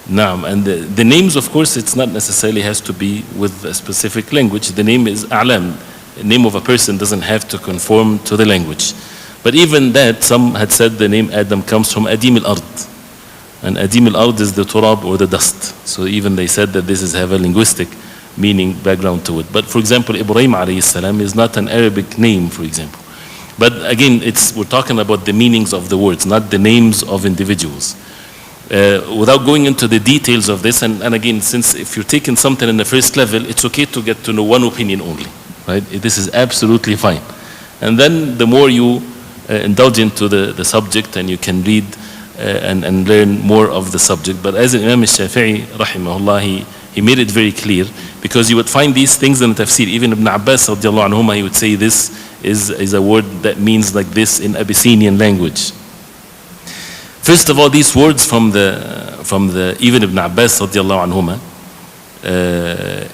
Naam, and the names, of course, it's not necessarily has to be with a specific language. The name is a'lam. The name of a person doesn't have to conform to the language. But even that, some had said the name Adam comes from adim al-ard. And adim al-ard is the turab, or the dust. So even they said that this have a linguistic meaning, background to it. But for example, Ibrahim alayhi salam is not an Arabic name, for example. But again, we're talking about the meanings of the words, not the names of individuals. Without going into the details of this, and again, since if you're taking something in the first level, it's okay to get to know one opinion only, right? This is absolutely fine. And then the more you indulge into the subject, and you can read and learn more of the subject. But as Imam Shafi'i rahimahullah, he made it very clear, because you would find these things in the tafsir. Even Ibn Abbas radiallahu anhuma, he would say this is a word that means like this in Abyssinian language. First of all, these words from the even Ibn Abbas radiallahu anhuma,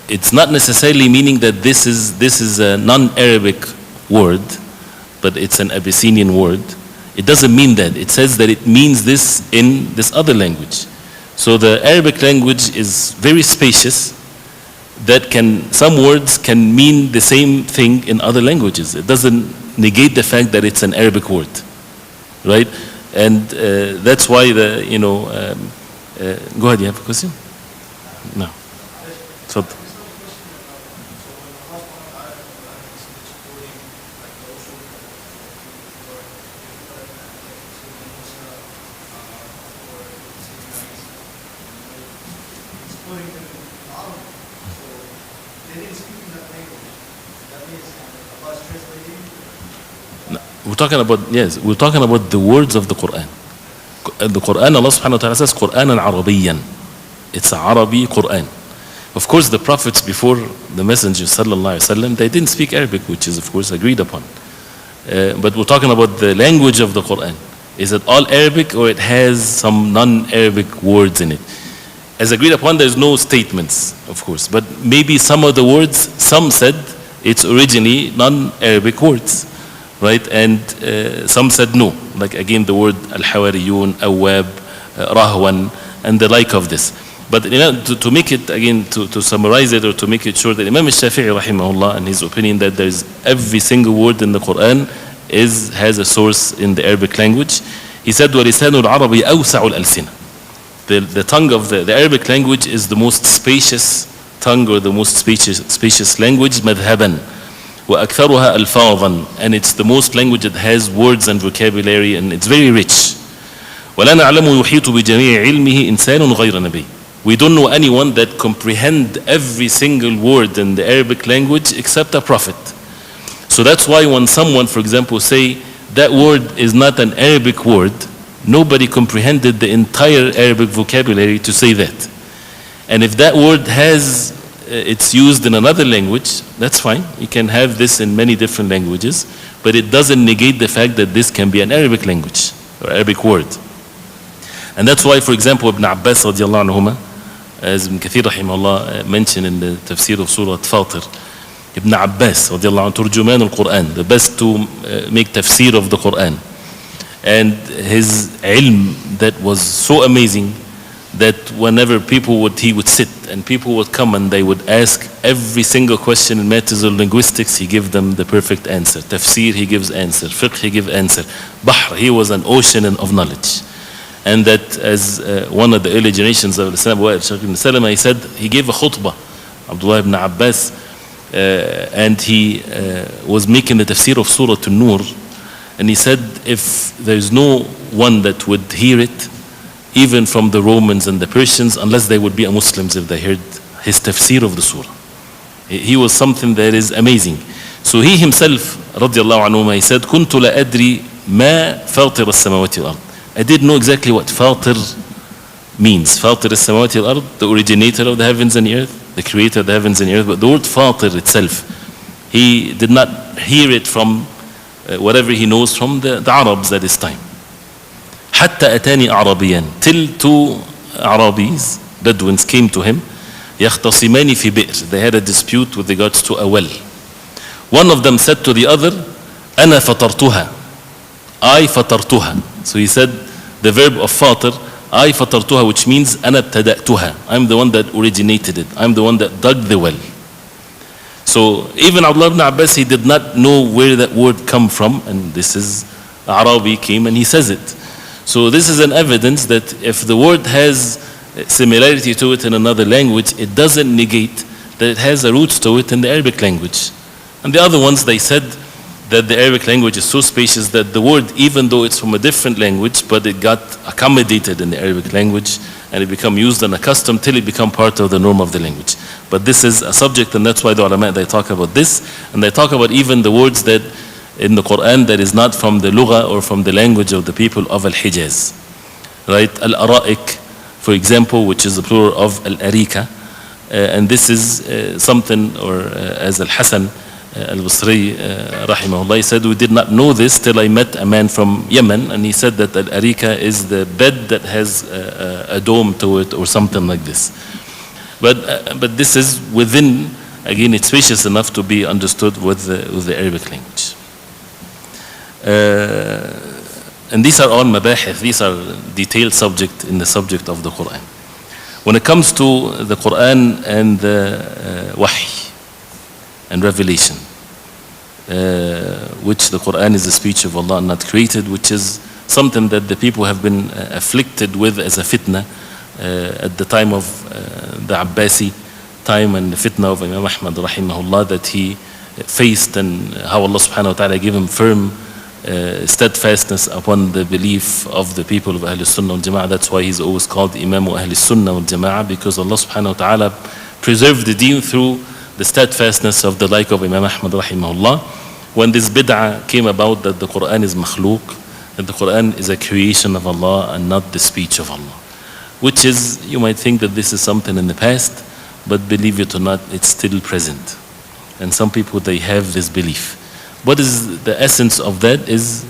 it's not necessarily meaning that this is a non-Arabic word, but it's an Abyssinian word. It doesn't mean that. It says that it means this in this other language. So the Arabic language is very spacious, that some words can mean the same thing in other languages. It doesn't negate the fact that it's an Arabic word, right? And that's why go ahead, you have a question? No. So, we're talking about the words of the Quran. The Quran, Allah subhanahu wa ta'ala says, Qur'anan Arabiyan. It's a Arabi Quran. Of course, the prophets before the Messenger sallallahu alaihi wasallam, they didn't speak Arabic, which is of course agreed upon. But we're talking about the language of the Quran. Is it all Arabic, or it has some non-Arabic words in it? As agreed upon, there's no statements, of course. But maybe some of the words, some said it's originally non-Arabic words. Right, and some said no, like again the word al-hawariyun, awwab, rahwan, and the like of this. But to make it again, to summarize it, or to make it short, that Imam Shafi'i rahimahullah, and his opinion that there's every single word in the Quran has a source in the Arabic language. He said, وَلِسَانُ الْعَرَبِ أَوْسَعُ الْأَلْسِنَةِ. The tongue of the Arabic language is the most spacious tongue, or the most spacious language, madhaban. وأكثرها ألفاظا, and it's the most language that has words and vocabulary, and it's very rich. ولا نعلم يحيط بجميع علمه إنسان غير نبي. We don't know anyone that comprehend every single word in the Arabic language except a prophet. So that's why when someone, for example, say that word is not an Arabic word, nobody comprehended the entire Arabic vocabulary to say that. And if that word has, it's used in another language, that's fine. You can have this in many different languages, but it doesn't negate the fact that this can be an Arabic language or Arabic word. And that's why, for example, Ibn Abbas radiallahu anhuma, as Ibn Kathir rahimahullah mentioned in the tafsir of Surah Fatir, Ibn Abbas radiallahu anhu, turjuman al-Quran, the best to make tafsir of the Quran. And his ilm that was so amazing that whenever he would sit and people would come and they would ask every single question in matters of linguistics, he gave them the perfect answer. Tafsir, he gives answer. Fiqh, he gives answer. Bahr, he was an ocean of knowledge. And that as one of the early generations of Islam, Shaikh ibn Salama, he said, he gave a khutbah, Abdullah ibn Abbas, and he was making the tafsir of Surah An-Nur, and he said, if there is no one that would hear it, even from the Romans and the Persians, unless they would be Muslims if they heard his tafsir of the surah. He was something that is amazing. So he himself, radiallahu anhu, he said, كنت لا أدري ما فاطر السماوات والأرض. I didn't know exactly what fatir means. Fatir السماوات والأرض, the originator of the heavens and the earth, the creator of the heavens and the earth. But the word fatir itself, he did not hear it from whatever he knows from the Arabs at his time. حتى أتاني أعرابيان, till two Arabis, Bedouins, came to him. يختصمان في بئر, they had a dispute with regards to a well. One of them said to the other, أنا فطرتها, I فطرتها. So he said the verb of fatir, I فطرتها, which means أنا ابتدأتها, I'm the one that originated it, I'm the one that dug the well. So even Abdullah ibn Abbas, he did not know where that word come from, and this is Arabi came and he says it. So this is an evidence that if the word has similarity to it in another language, it doesn't negate that it has a roots to it in the Arabic language. And the other ones, they said that the Arabic language is so spacious that the word, even though it's from a different language, but it got accommodated in the Arabic language and it become used and accustomed till it become part of the norm of the language. But this is a subject, and that's why the ulama, they talk about this, and they talk about even the words that in the Quran that is not from the lugha or from the language of the people of Al-Hijaz. Right? Al-Ara'ik, for example, which is the plural of Al-Arika. And this is something, or as Al-Hasan Al-Basri rahimahullah, he said, we did not know this till I met a man from Yemen, and he said that Al-Arika is the bed that has a dome to it or something like this. But this is within, again, it's spacious enough to be understood with the Arabic language. And these are all mabahith, these are detailed subject in the subject of the Quran. When it comes to the Quran and the wahy and revelation, which the Quran is the speech of Allah, not created, which is something that the people have been afflicted with as a fitna at the time of the Abbasi time and the fitna of Imam Ahmad rahimahullah, that he faced, and how Allah subhanahu wa ta'ala gave him firm steadfastness upon the belief of the people of Ahl Sunnah wal Jama'ah. That's why he's always called Imam Ahl Sunnah wal Jama'ah, because Allah subhanahu wa ta'ala preserved the deen through the steadfastness of the like of Imam Ahmad rahimahullah. When this bid'ah came about that the Quran is makhluk, that the Quran is a creation of Allah and not the speech of Allah, which is, you might think that this is something in the past, but believe it or not, it's still present. And some people, they have this belief. What is the essence of that is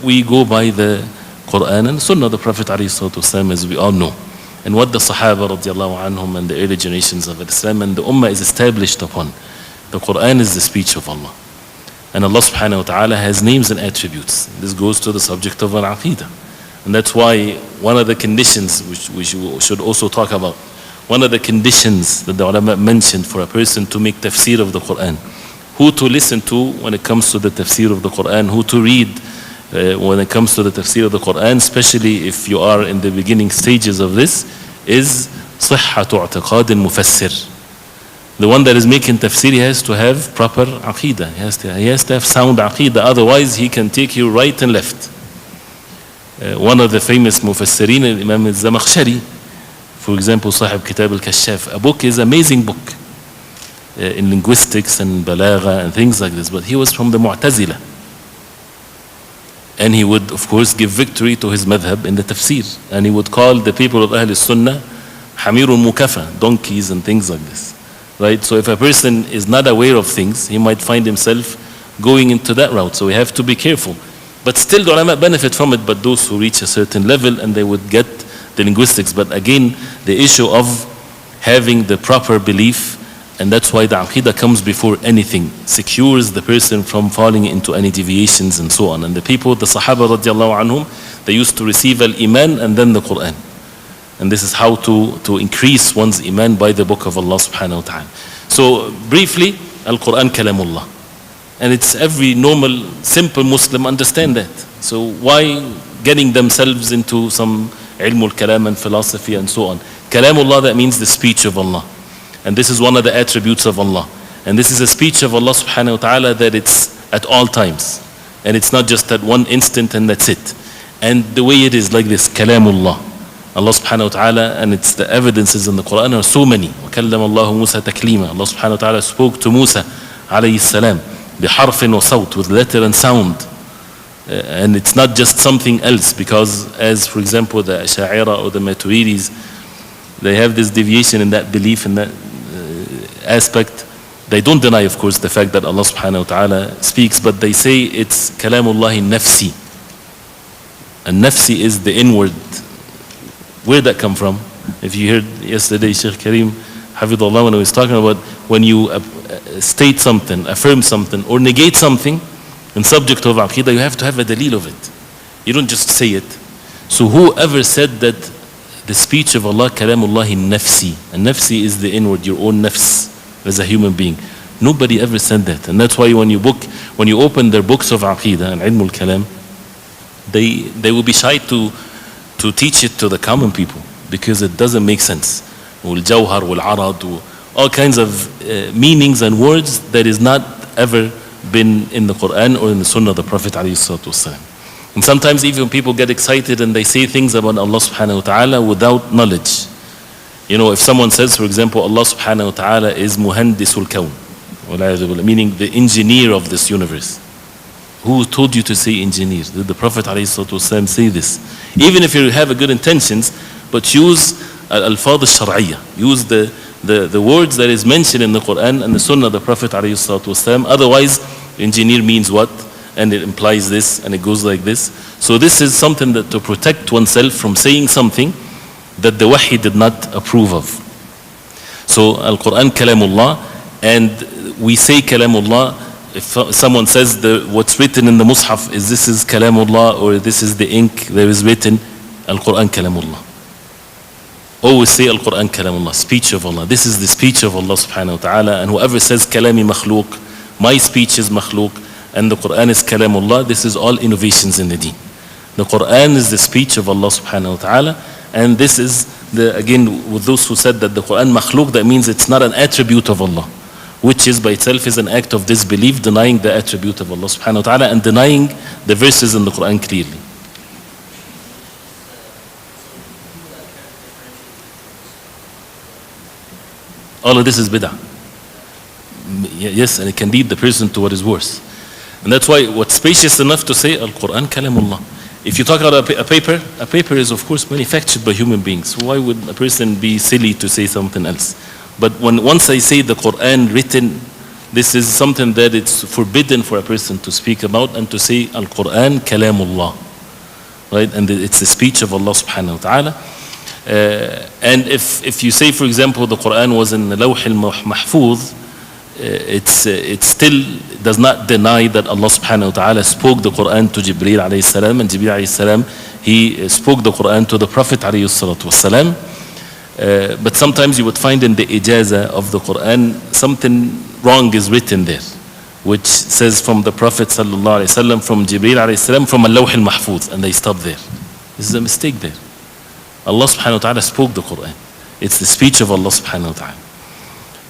we go by the Quran and Sunnah of the Prophet ﷺ, as we all know. And what the Sahaba radiallahu anhum and the early generations of Islam and the Ummah is established upon. The Quran is the speech of Allah. And Allah subhanahu wa ta'ala has names and attributes. This goes to the subject of al-Aqidah. And that's why one of the conditions which we should also talk about, one of the conditions that the ulama mentioned for a person to make tafsir of the Quran, who to listen to when it comes to the tafsir of the Quran, who to read when it comes to the tafsir of the Quran, especially if you are in the beginning stages of this, is صحة اعتقاد المفسر. The one that is making tafsir, he has to have proper aqidah. He has to have sound aqidah. Otherwise, he can take you right and left. One of the famous mufassirin, Imam al-Zamakhshari, for example, Sahib Kitab al-Kashaf, a book is amazing book in linguistics and balagha and things like this. But he was from the Mu'tazila. And he would, of course, give victory to his madhab in the tafsir. And he would call the people of Ahl Sunnah Hamirul Mukafa, donkeys and things like this. Right? So if a person is not aware of things, he might find himself going into that route. So we have to be careful. But still the ulama benefit from it, but those who reach a certain level and they would get the linguistics. But again, the issue of having the proper belief, and that's why the aqidah comes before anything, secures the person from falling into any deviations and so on. And the people, the Sahaba radiallahu anhum, they used to receive al-Iman and then the Quran. And this is how to increase one's iman by the book of Allah subhanahu wa ta'ala. So briefly, Al-Quran kalamullah. And it's every normal, simple Muslim understand that. So why getting themselves into some ilmul kalam and philosophy and so on? Kalamullah, that means the speech of Allah. And this is one of the attributes of Allah. And this is a speech of Allah subhanahu wa ta'ala that it's at all times. And it's not just at one instant and that's it. And the way it is like this, kalamullah. Allah subhanahu wa ta'ala, and it's the evidences in the Quran are so many. وَكَلَّمَ اللَّهُ مُوسَى تَكْلِيمًا. Allah subhanahu wa ta'ala spoke to Musa alayhi salam بِحَرْفٍ وَصَوْتٍ, with letter and sound. And it's not just something else, because as for example the Asha'ira or the Maturidis, they have this deviation in that belief, in that aspect. They don't deny, of course, the fact that Allah subhanahu wa ta'ala speaks, but they say it's kalamullahi nafsi. And nafsi is the inward. Where that come from? If you heard yesterday Sheikh Karim, Hafidullah, when he was talking about when you state something, affirm something, or negate something in subject of aqidah, you have to have a dalil of it. You don't just say it. So whoever said that the speech of Allah, kalamullahi nafsi, and nafsi is the inward, your own nafs as a human being. Nobody ever said that. And that's why when you open their books of aqidah and ilmul kalam, they will be shy to teach it to the common people, because it doesn't make sense. Wal-jawhar, wal-arad, all kinds of meanings and words that is not ever been in the Quran or in the Sunnah of the Prophet ﷺ. And sometimes even people get excited and they say things about Allah subhanahu wa ta'ala without knowledge. You know, if someone says, for example, Allah subhanahu wa ta'ala is muhandisul kawn, meaning the engineer of this universe. Who told you to say engineer? Did the Prophet ﷺ say this? Even if you have a good intentions, but use al-alfad al-shar'iyya. Use the words that is mentioned in the Quran and the Sunnah of the Prophet ﷺ. Otherwise, engineer means what? And it implies this, and it goes like this. So this is something that to protect oneself from saying something that the wahi did not approve of. So Al-Quran kalamullah, and we say kalamullah. If someone says what's written in the Mus'haf is this is kalamullah, or this is the ink that is written, Al-Quran kalamullah. Always say Al-Quran kalamullah, speech of Allah. This is the speech of Allah subhanahu wa ta'ala. And whoever says kalami makhluq, my speech is makhluq, and the Quran is kalamullah, this is all innovations in the deen. The Quran is the speech of Allah subhanahu wa ta'ala. And this is, again, with those who said that the Quran makhluq, that means it's not an attribute of Allah, which is by itself is an act of disbelief, denying the attribute of Allah subhanahu wa ta'ala and denying the verses in the Quran clearly. All of this is bid'ah. Yes, and it can lead the person to what is worse. And that's why what's spacious enough to say Al-Quran kalamullah. If you talk about a paper is of course manufactured by human beings. So why would a person be silly to say something else? But once I say the Quran written, this is something that it's forbidden for a person to speak about, and to say Al-Quran kalamullah, right? And it's the speech of Allah subhanahu wa ta'ala. And if you say, for example, the Quran was in the Lawh al-Mahfuz, it still does not deny that Allah subhanahu wa ta'ala spoke the Quran to Jibreel alayhi salam, and Jibreel alayhi salam, he spoke the Quran to the Prophet alayhi salatu wasalam. But sometimes you would find in the ijaza of the Quran something wrong is written there, which says from the Prophet sallallahu alaihi wasallam, from Jibreel alayhi salam, from Al-Lawh al-Mahfuz, and they stop there. This is a mistake there. Allah subhanahu wa ta'ala spoke the Quran. It's the speech of Allah subhanahu wa ta'ala.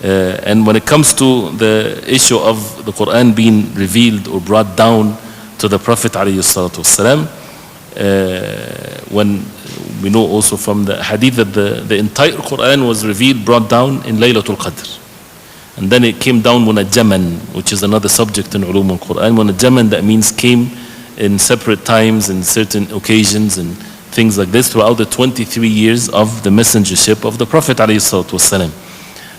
And when it comes to the issue of the Quran being revealed or brought down to the Prophet ﷺ, when we know also from the hadith that the entire Quran was revealed, brought down in Laylatul Qadr. And then it came down munajjaman, which is another subject in ulum al-Quran. Munajjaman, that means came in separate times and certain occasions and things like this throughout the 23 years of the messengership of the Prophet ﷺ.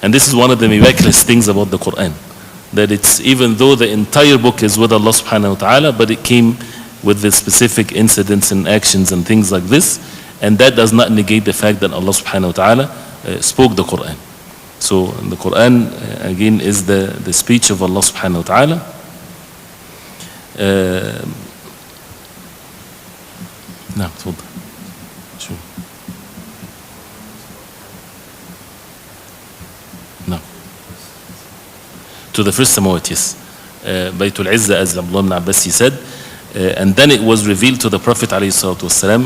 And this is one of the miraculous things about the Quran, that it's, even though the entire book is with Allah subhanahu wa ta'ala, but it came with the specific incidents and actions and things like this, and that does not negate the fact that Allah subhanahu wa ta'ala spoke the Quran. So the Quran again is the speech of Allah subhanahu wa ta'ala. نعم تفضل. شو نعم. To the first samawat, yes. Baytul Izzah, as Abdullah ibn Abbas, he said, and then it was revealed to the Prophet ﷺ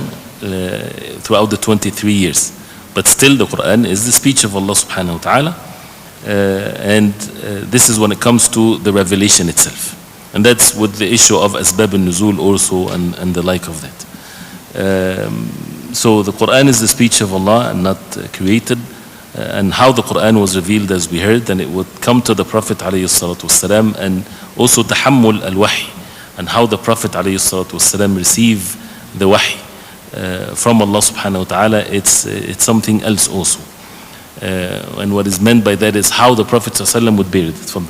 throughout the 23 years. But still the Quran is the speech of Allah subhanahu wa ta'ala. And this is when it comes to the revelation itself. And that's with the issue of asbab al-nuzul also and the like of that. So the Quran is the speech of Allah and not created. And how the Quran was revealed, as we heard, and it would come to the Prophet ﷺ, and also tahammul al-wahy, and how the Prophet ﷺ received the wahy from Allah subhanahu wa ta'ala. It's something else also. And what is meant by that is how the Prophet ﷺ would bear it. From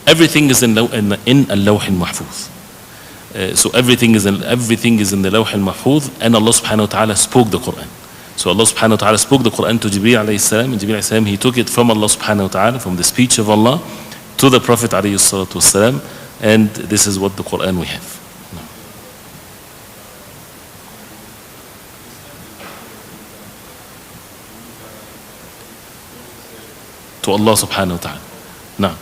everything is in al-lawh al-mahfuz. So everything is in the lawh al-mahfuz, and Allah subhanahu wa ta'ala spoke the Quran. So Allah subhanahu wa ta'ala spoke the Quran to Jibreel alayhi salam, and Jibreel alayhi salam, he took it from Allah subhanahu wa ta'ala, from the speech of Allah, to the Prophet alayhi salatu wasalam, and this is what the Quran we have. To Allah subhanahu wa ta'ala. Now,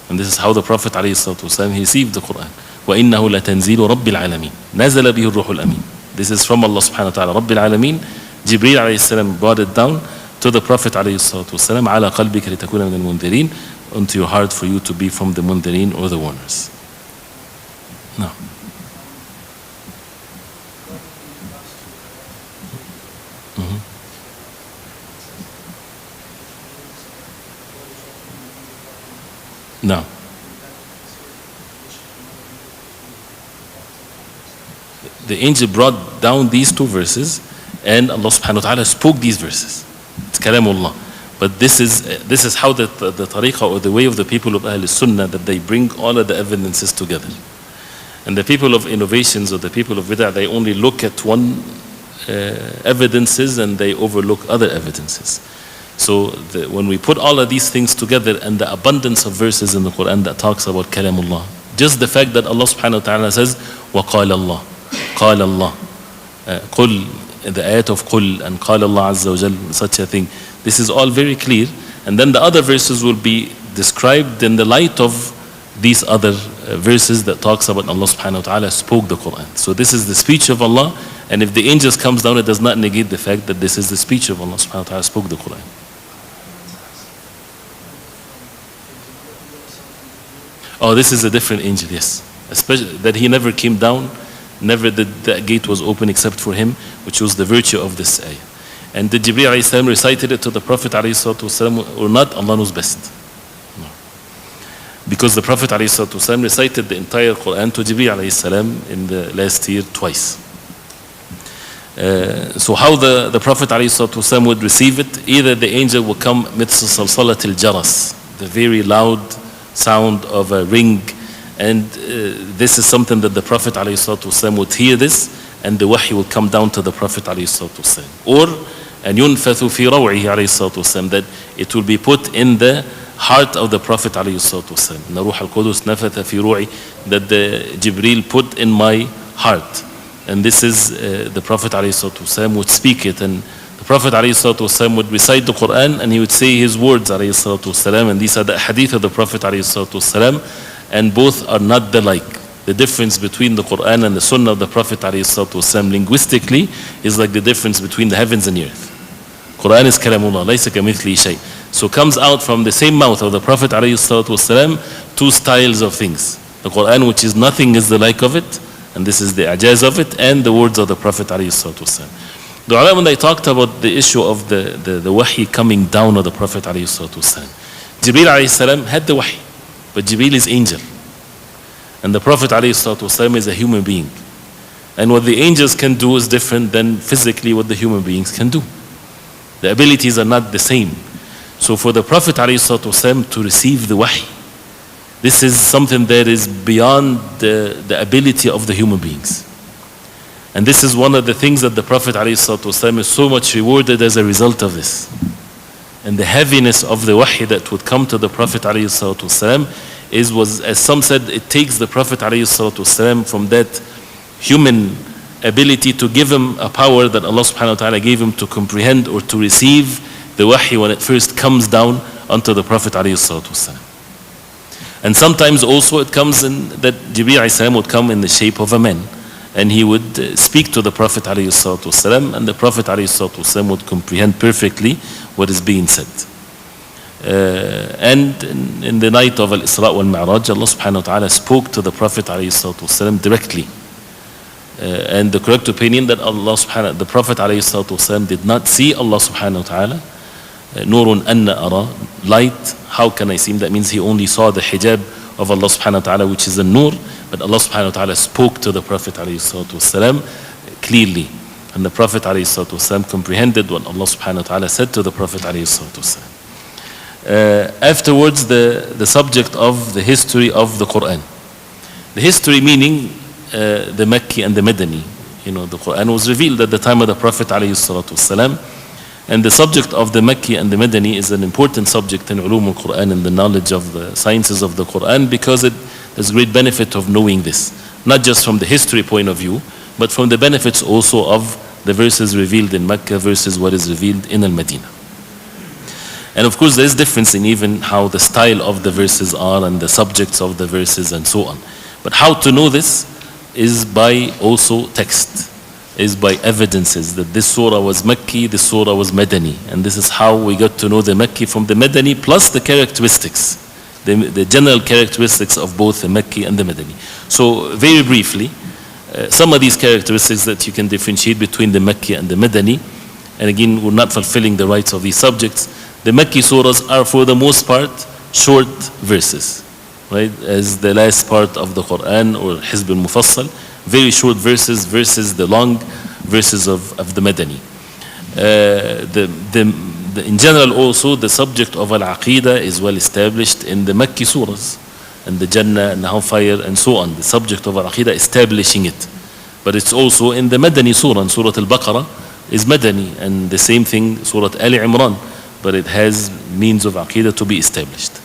and this is how the Prophet ﷺ, he received the Quran. وَإِنَّهُ لَتَنزِيلُ رَبِّ الْعَالَمِينَ نَزَلَ بِهِ الرُّوحُ الْأَمِينَ. This is from Allah subhanahu wa ta'ala, رَبِّ الْعَالَمِينَ. Jibreel alayhi salam brought it down to the Prophet ﷺ, عَلَى قَلْبِكَ لِتَكُونَ مِنَ الْمُنذِرِينَ, onto your heart for you to be from the mundirin or the warners. Now. No. The angel brought down these two verses, and Allah subhanahu wa ta'ala spoke these verses. It's kalamullah. But this is how the tariqah, or the way of the people of Ahl Sunnah, that they bring all of the evidences together. And the people of innovations, or the people of bid'ah, they only look at one evidences and they overlook other evidences. So when we put all of these things together, and the abundance of verses in the Quran that talks about kalamullah, just the fact that Allah subhanahu wa ta'ala says, وَقَالَ اللَّهِ قَالَ اللَّهِ قُلْ, the ayat of قُلْ, and قَالَ اللَّهِ عَزَّ وَجَلَّ, such a thing. This is all very clear. And then the other verses will be described in the light of these other verses that talks about Allah subhanahu wa ta'ala spoke the Quran. So this is the speech of Allah, and if the angels comes down, it does not negate the fact that this is the speech of Allah subhanahu wa ta'ala spoke the Quran. Oh, this is a different angel, yes. Especially that he never came down, never the gate was open except for him, which was the virtue of this ayah. And the Jibreel alayhi salam recited it to the Prophet alayhi salatu wasalam, or not, Allah knows best. No. Because the Prophet alayhi salatu wasalam recited the entire Quran to Jibreel alayhi salam in the last year twice. So how the Prophet alayhi salatu wasalam would receive it, either the angel would come midst salsalat al-jaras, the very loud sound of a ring, and this is something that the Prophet ﷺ would hear this, and the wahy would come down to the Prophet ﷺ. Or and ينفث في روعه ﷺ, that it will be put in the heart of the Prophet ﷺ. إن روح القدس نفث في روعي, that the Jibreel put in my heart. And this is the Prophet ﷺ would speak it, and the Prophet ﷺ would recite the Quran, and he would say his words ﷺ, and these are the hadith of the Prophet ﷺ, and both are not the like. The difference between the Quran and the Sunnah of the Prophet ﷺ linguistically is like the difference between the heavens and the earth. Quran is kalamullah, laysa kamithlihi shay. So comes out from the same mouth of the Prophet ﷺ two styles of things. The Quran, which is nothing is the like of it, and this is the ajaz of it, and the words of the Prophet ﷺ. The ulama, when they talked about the issue of the wahi coming down of the Prophet ﷺ, Jibreel ﷺ had the wahi, but Jibreel is angel. And the Prophet ﷺ is a human being. And what the angels can do is different than physically what the human beings can do. The abilities are not the same. So for the Prophet ﷺ to receive the wahi, this is something that is beyond the ability of the human beings. And this is one of the things that the Prophet ﷺ is so much rewarded as a result of this. And the heaviness of the wahi that would come to the Prophet ﷺ was, as some said, it takes the Prophet ﷺ from that human ability to give him a power that Allah subhanahu wa ta'ala gave him to comprehend or to receive the wahi when it first comes down onto the Prophet ﷺ. And sometimes also it comes in that Jibreel ﷺ would come in the shape of a man, and he would speak to the Prophet ﷺ, and the Prophet ﷺ would comprehend perfectly what is being said. And in the night of Al-Isra wal-Mi'raj, Allah subhanahu wa ta'ala spoke to the Prophet ﷺ directly. And the correct opinion that the Prophet ﷺ did not see Allah subhanahu wa ta'ala. Nurun anna ara, light, how can I see him? That means he only saw the hijab of Allah subhanahu wa ta'ala, which is a nur. But Allah subhanahu wa ta'ala spoke to the Prophet ﷺ clearly. And the Prophet ﷺ comprehended what Allah subhanahu wa ta'ala said to the Prophet ﷺ. Afterwards, the subject of the history of the Quran. The history meaning the Makki and the Madani. You know, the Quran was revealed at the time of the Prophet ﷺ. And the subject of the Makki and the Madani is an important subject in ulum al-Quran and the knowledge of the sciences of the Quran, because there's great benefit of knowing this. Not just from the history point of view, but from the benefits also of the verses revealed in Mecca versus what is revealed in Al-Madinah. And of course there is difference in even how the style of the verses are and the subjects of the verses and so on. But how to know this is by also text, is by evidences that this surah was Makki, this surah was Madani. And this is how we got to know the Makki from the Madani, plus the characteristics, the general characteristics of both the Makki and the Madani. So very briefly, some of these characteristics that you can differentiate between the Makki and the Madani. And again, we're not fulfilling the rights of these subjects. The Makki surahs are for the most part short verses, right? As the last part of the Quran or Hizb al-Mufassal, very short verses versus the long verses of the Madani. In general also, the subject of Al-Aqidah is well established in the Makki surahs, and the Jannah and the Hellfire and so on. The subject of Al-Aqidah establishing it. But it's also in the Madani surah, and Surah Al-Baqarah is Madani, and the same thing, Surah Al-Imran, but it has means of Aqidah to be established.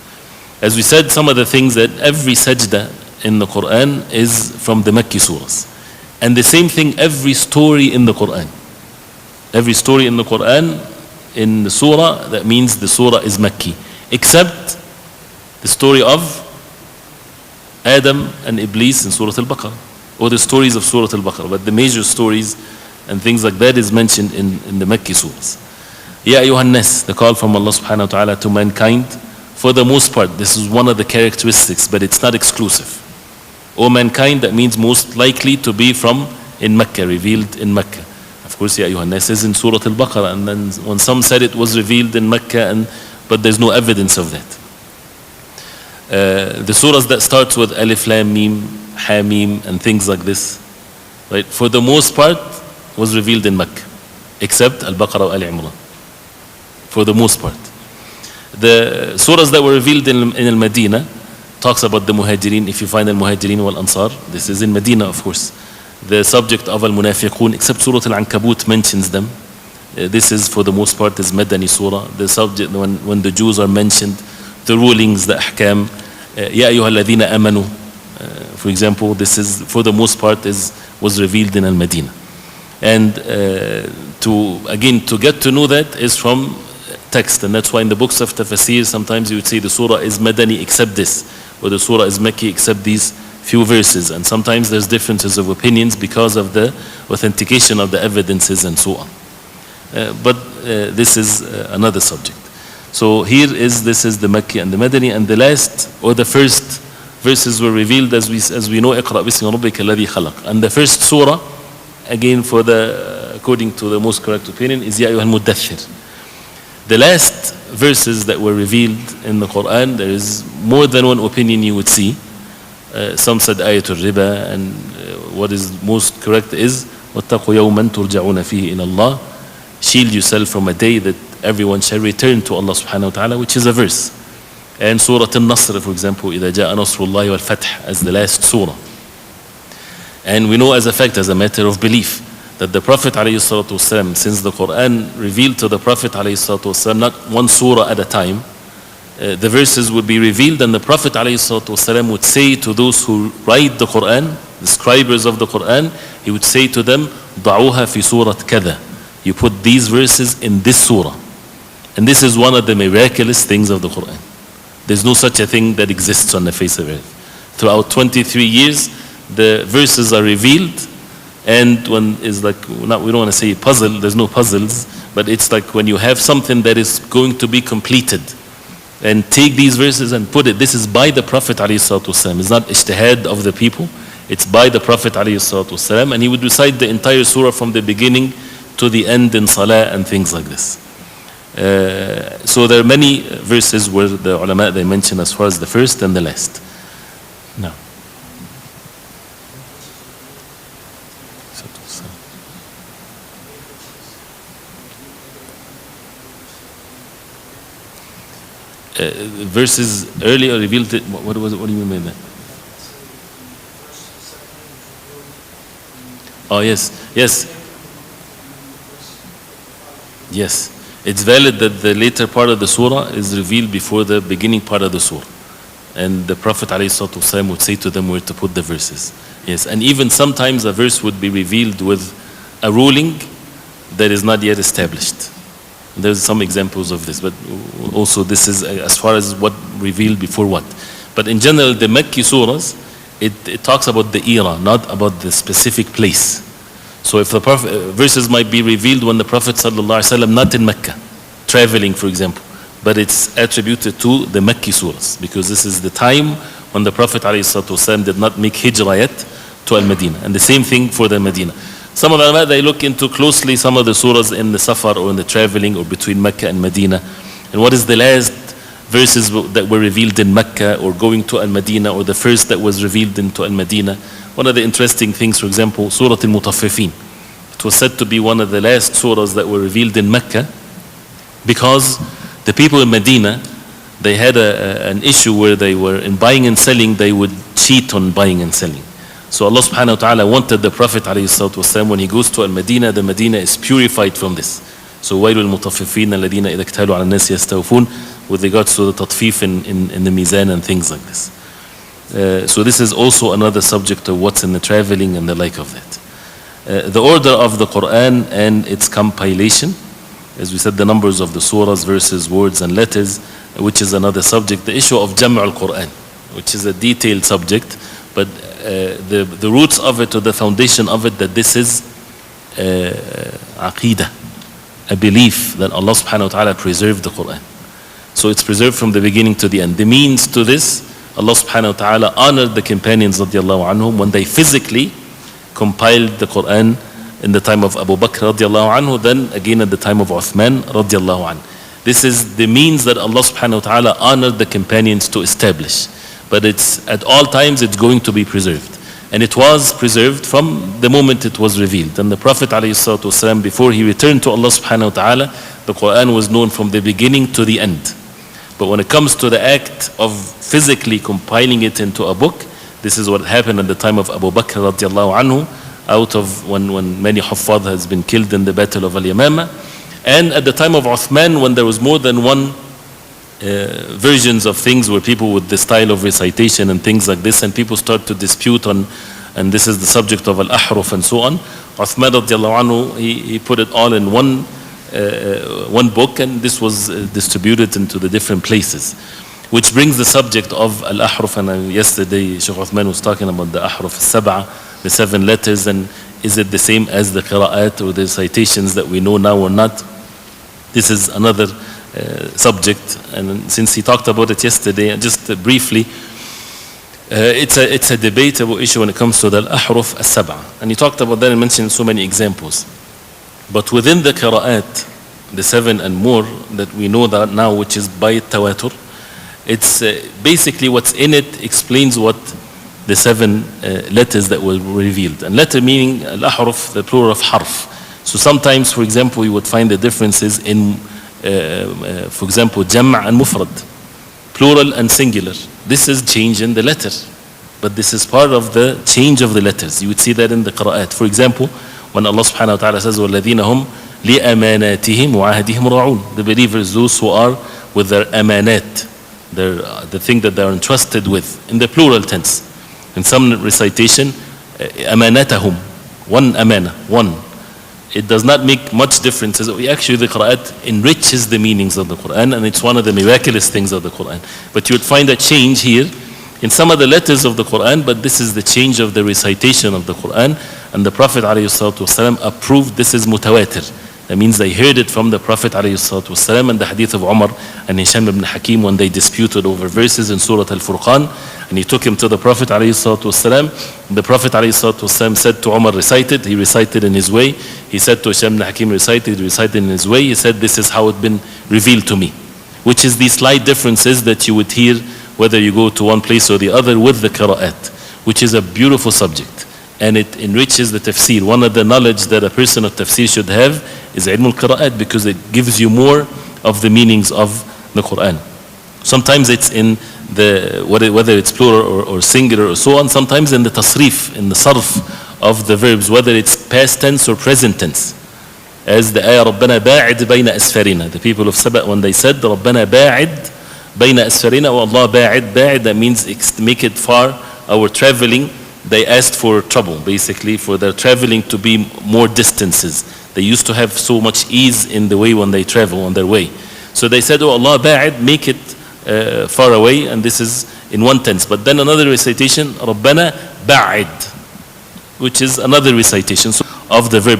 As we said, some of the things that every sajda in the Quran is from the Makki surahs. And the same thing, every story in the Quran. Every story in the Quran, in the surah, that means the surah is Makki. Except the story of Adam and Iblis in Surah Al-Baqarah, or the stories of Surah Al-Baqarah. But the major stories and things like that is mentioned in the Makki surahs. Ya ayyuhan nas, the call from Allah subhanahu wa ta'ala to mankind. For the most part, this is one of the characteristics, but it's not exclusive. O mankind, that means most likely to be from in Mecca, revealed in Mecca. Of course, Ya ayyuhan nas is in Surah Al-Baqarah, and then when some said it was revealed in Mecca, but there's no evidence of that. The surahs that starts with Alif Lam Mim, Ha Mim, and things like this, right? For the most part, was revealed in Mecca, except Al-Baqarah and Al-Imran. For the most part. The surahs that were revealed in Al-Madinah talks about the Muhajirin. If you find Al-Muhajirin wal-Ansar, this is in Medina, of course. The subject of Al-Munafiqun, except Surah Al-Ankabut mentions them. This is, for the most part, is Madani surah. The subject, when the Jews are mentioned, the rulings, the ahkam, Ya ayyuha alladhina amanu, for example, this is, for the most part, was revealed in Al-Madinah. And to get to know that is from text, and that's why in the books of tafsir sometimes you would say the surah is Madani except this, or the surah is Makki except these few verses, and sometimes there's differences of opinions because of the authentication of the evidences and so on. But this is another subject. So this is the Makki and the Madani, and the last or the first verses were revealed as we know, اقرأ باسم ربك الذي خلق. And the first surah, again according to the most correct opinion, is يا أيها المدثر. The last verses that were revealed in the Quran, there is more than one opinion you would see. Some said ayatul riba, and what is most correct is وَاتَّقُوا يَوْمًا تُرْجَعُونَ فِيهِ إِلَى اللَّهِ. Shield yourself from a day that everyone shall return to Allah subhanahu wa ta'ala, which is a verse. And Surah Al-Nasr, for example, إِذَا جَاءَ نَصْرُ اللَّهِ وَالْفَتْحِ, as the last surah. And we know as a fact, as a matter of belief, that the Prophet ﷺ, since the Quran revealed to the Prophet ﷺ not one surah at a time, the verses would be revealed, and the Prophet ﷺ would say to those who write the Quran, the scribers of the Quran, he would say to them, ضعوها في سورة كذا. You put these verses in this surah. And this is one of the miraculous things of the Quran. There's no such a thing that exists on the face of earth. Throughout 23 years, the verses are revealed, and when is like, we don't want to say puzzle, there's no puzzles, but it's like when you have something that is going to be completed, and take these verses and put it. This is by the Prophet ﷺ. It's not ijtihad of the people. It's by the Prophet ﷺ, and he would recite the entire surah from the beginning to the end in salah and things like this. So there are many verses where the ulama, they mention as far as the first and the last. Now. Verses earlier revealed it. What do you mean by that? Oh yes. It's valid that the later part of the surah is revealed before the beginning part of the surah, and the Prophet ﷺ would say to them where to put the verses. Yes, and even sometimes a verse would be revealed with a ruling that is not yet established. There's some examples of this, but also this is as far as what revealed before what. But in general, the Makki surahs, it talks about the era, not about the specific place. So if the verses might be revealed when the Prophet ﷺ not in Mecca, traveling for example, but it's attributed to the Makki surahs, because this is the time when the Prophet ﷺ did not make hijrah yet to Al-Madinah. And the same thing for the Medina. Some of the ulama, they look into closely some of the surahs in the safar or in the traveling or between Mecca and Medina. And what is the last verses that were revealed in Mecca or going to Al-Madinah, or the first that was revealed into Al-Madinah. One of the interesting things, for example, Surah Al-Mutaffifin. It was said to be one of the last surahs that were revealed in Mecca, because the people in Medina, they had an issue where they were in buying and selling, they would cheat on buying and selling. So Allah subhanahu wa ta'ala wanted the Prophet ﷺ, when he goes to Al-Madinah, the Medina is purified from this. So وَيْلُ الْمُطَفِّفِينَ الَّذِينَ إِذَا اكْتَالُوا عَلَى النَّاسِ يَسْتَوْفُونَ, with regards to the tatfif in the mizan and things like this. So this is also another subject of what's in the traveling and the like of that. The order of the Quran and its compilation, as we said, the numbers of the surahs, verses, words and letters, which is another subject. The issue of Jam' al-Quran, which is a detailed subject, but the roots of it, or the foundation of it, that this is aqidah, a belief that Allah subhanahu wa ta'ala preserved the Quran. So it's preserved from the beginning to the end. The means to this, Allah subhanahu wa ta'ala honored the companions radiallahu anhum when they physically compiled the Quran in the time of Abu Bakr radiallahu anhu, then again at the time of Uthman radiallahu anhu. This is the means that Allah subhanahu wa ta'ala honored the companions to establish. But it's at all times it's going to be preserved. And it was preserved from the moment it was revealed. And the Prophet ﷺ, before he returned to Allah subhanahu wa ta'ala, the Quran was known from the beginning to the end. But when it comes to the act of physically compiling it into a book, this is what happened at the time of Abu Bakr radiallahu anhu, out of when many Huffaz has been killed in the Battle of Al-Yamama. And at the time of Uthman, when there was more than one versions of things, where people with the style of recitation and things like this, and people start to dispute on, and this is the subject of al-ahruf and so on. Uthman radiallahu anhu, he put it all in one book, and this was distributed into the different places. which brings the subject of al-ahruf. And yesterday Sheikh Uthman was talking about the ahruf al-sab'a, the 7 letters, and is it the same as the qira'at or the citations that we know now or not? This is another subject, and since he talked about it yesterday, just briefly, it's a debatable issue when it comes to the al-ahruf al-sab'a. And he talked about that and mentioned so many examples. But within the qira'at, the 7 and more that we know that now, which is by tawatur, it's basically what's in it explains what the 7 letters that were revealed. And letter meaning al-ahruf, the plural of harf. So sometimes, for example, you would find the differences in, for example, jam' and mufrad, plural and singular. This is change in the letter, but this is part of the change of the letters. You would see that in the qira'at. For example, when Allah subhanahu wa ta'ala says, وَالَّذِينَ هُمْ لِأَمَانَاتِهِمْ وَعَهْدِهِمْ رَاعُونَ, the believers, those who are with their amanat, the thing that they are entrusted with, in the plural tense. In some recitation, amanatahum, one amana, one. It does not make much difference. Actually, the Qur'an enriches the meanings of the Qur'an, and it's one of the miraculous things of the Qur'an. But you would find a change here in some of the letters of the Qur'an, but this is the change of the recitation of the Qur'an. And the Prophet ﷺ approved this is mutawatir. That means they heard it from the Prophet ﷺ, and the hadith of Umar and Hisham ibn Hakim when they disputed over verses in Surah Al-Furqan, and he took him to the Prophet ﷺ. The Prophet ﷺ said to Umar, recite it. He recited in his way. He said to Hisham ibn Hakim, recite it. He recited in his way. He said, this is how it's been revealed to me. Which is these slight differences that you would hear whether you go to one place or the other with the qira'at, which is a beautiful subject. And it enriches the tafsir. One of the knowledge that a person of tafsir should have is ilm al-qira'at, because it gives you more of the meanings of the Qur'an. Sometimes it's in the, whether it's plural or singular or so on, sometimes in the tasrif, in the sarf of the verbs, whether it's past tense or present tense. As the ayah, رَبَّنَا بَاعِدْ بَيْنَ أَسْفَرِنَا. The people of Sabah, when they said, رَبَّنَا بَاعِدْ بَيْنَ أَسْفَرِنَا, oh Allah, ba'id, that means make it far, our traveling. They asked for trouble, basically, for their traveling to be more distances. They used to have so much ease in the way when they travel on their way. So they said, oh Allah, ba'id, make it far away, and this is in one tense. But then another recitation, رَبَّنَا بَعِد, which is another recitation of the verb.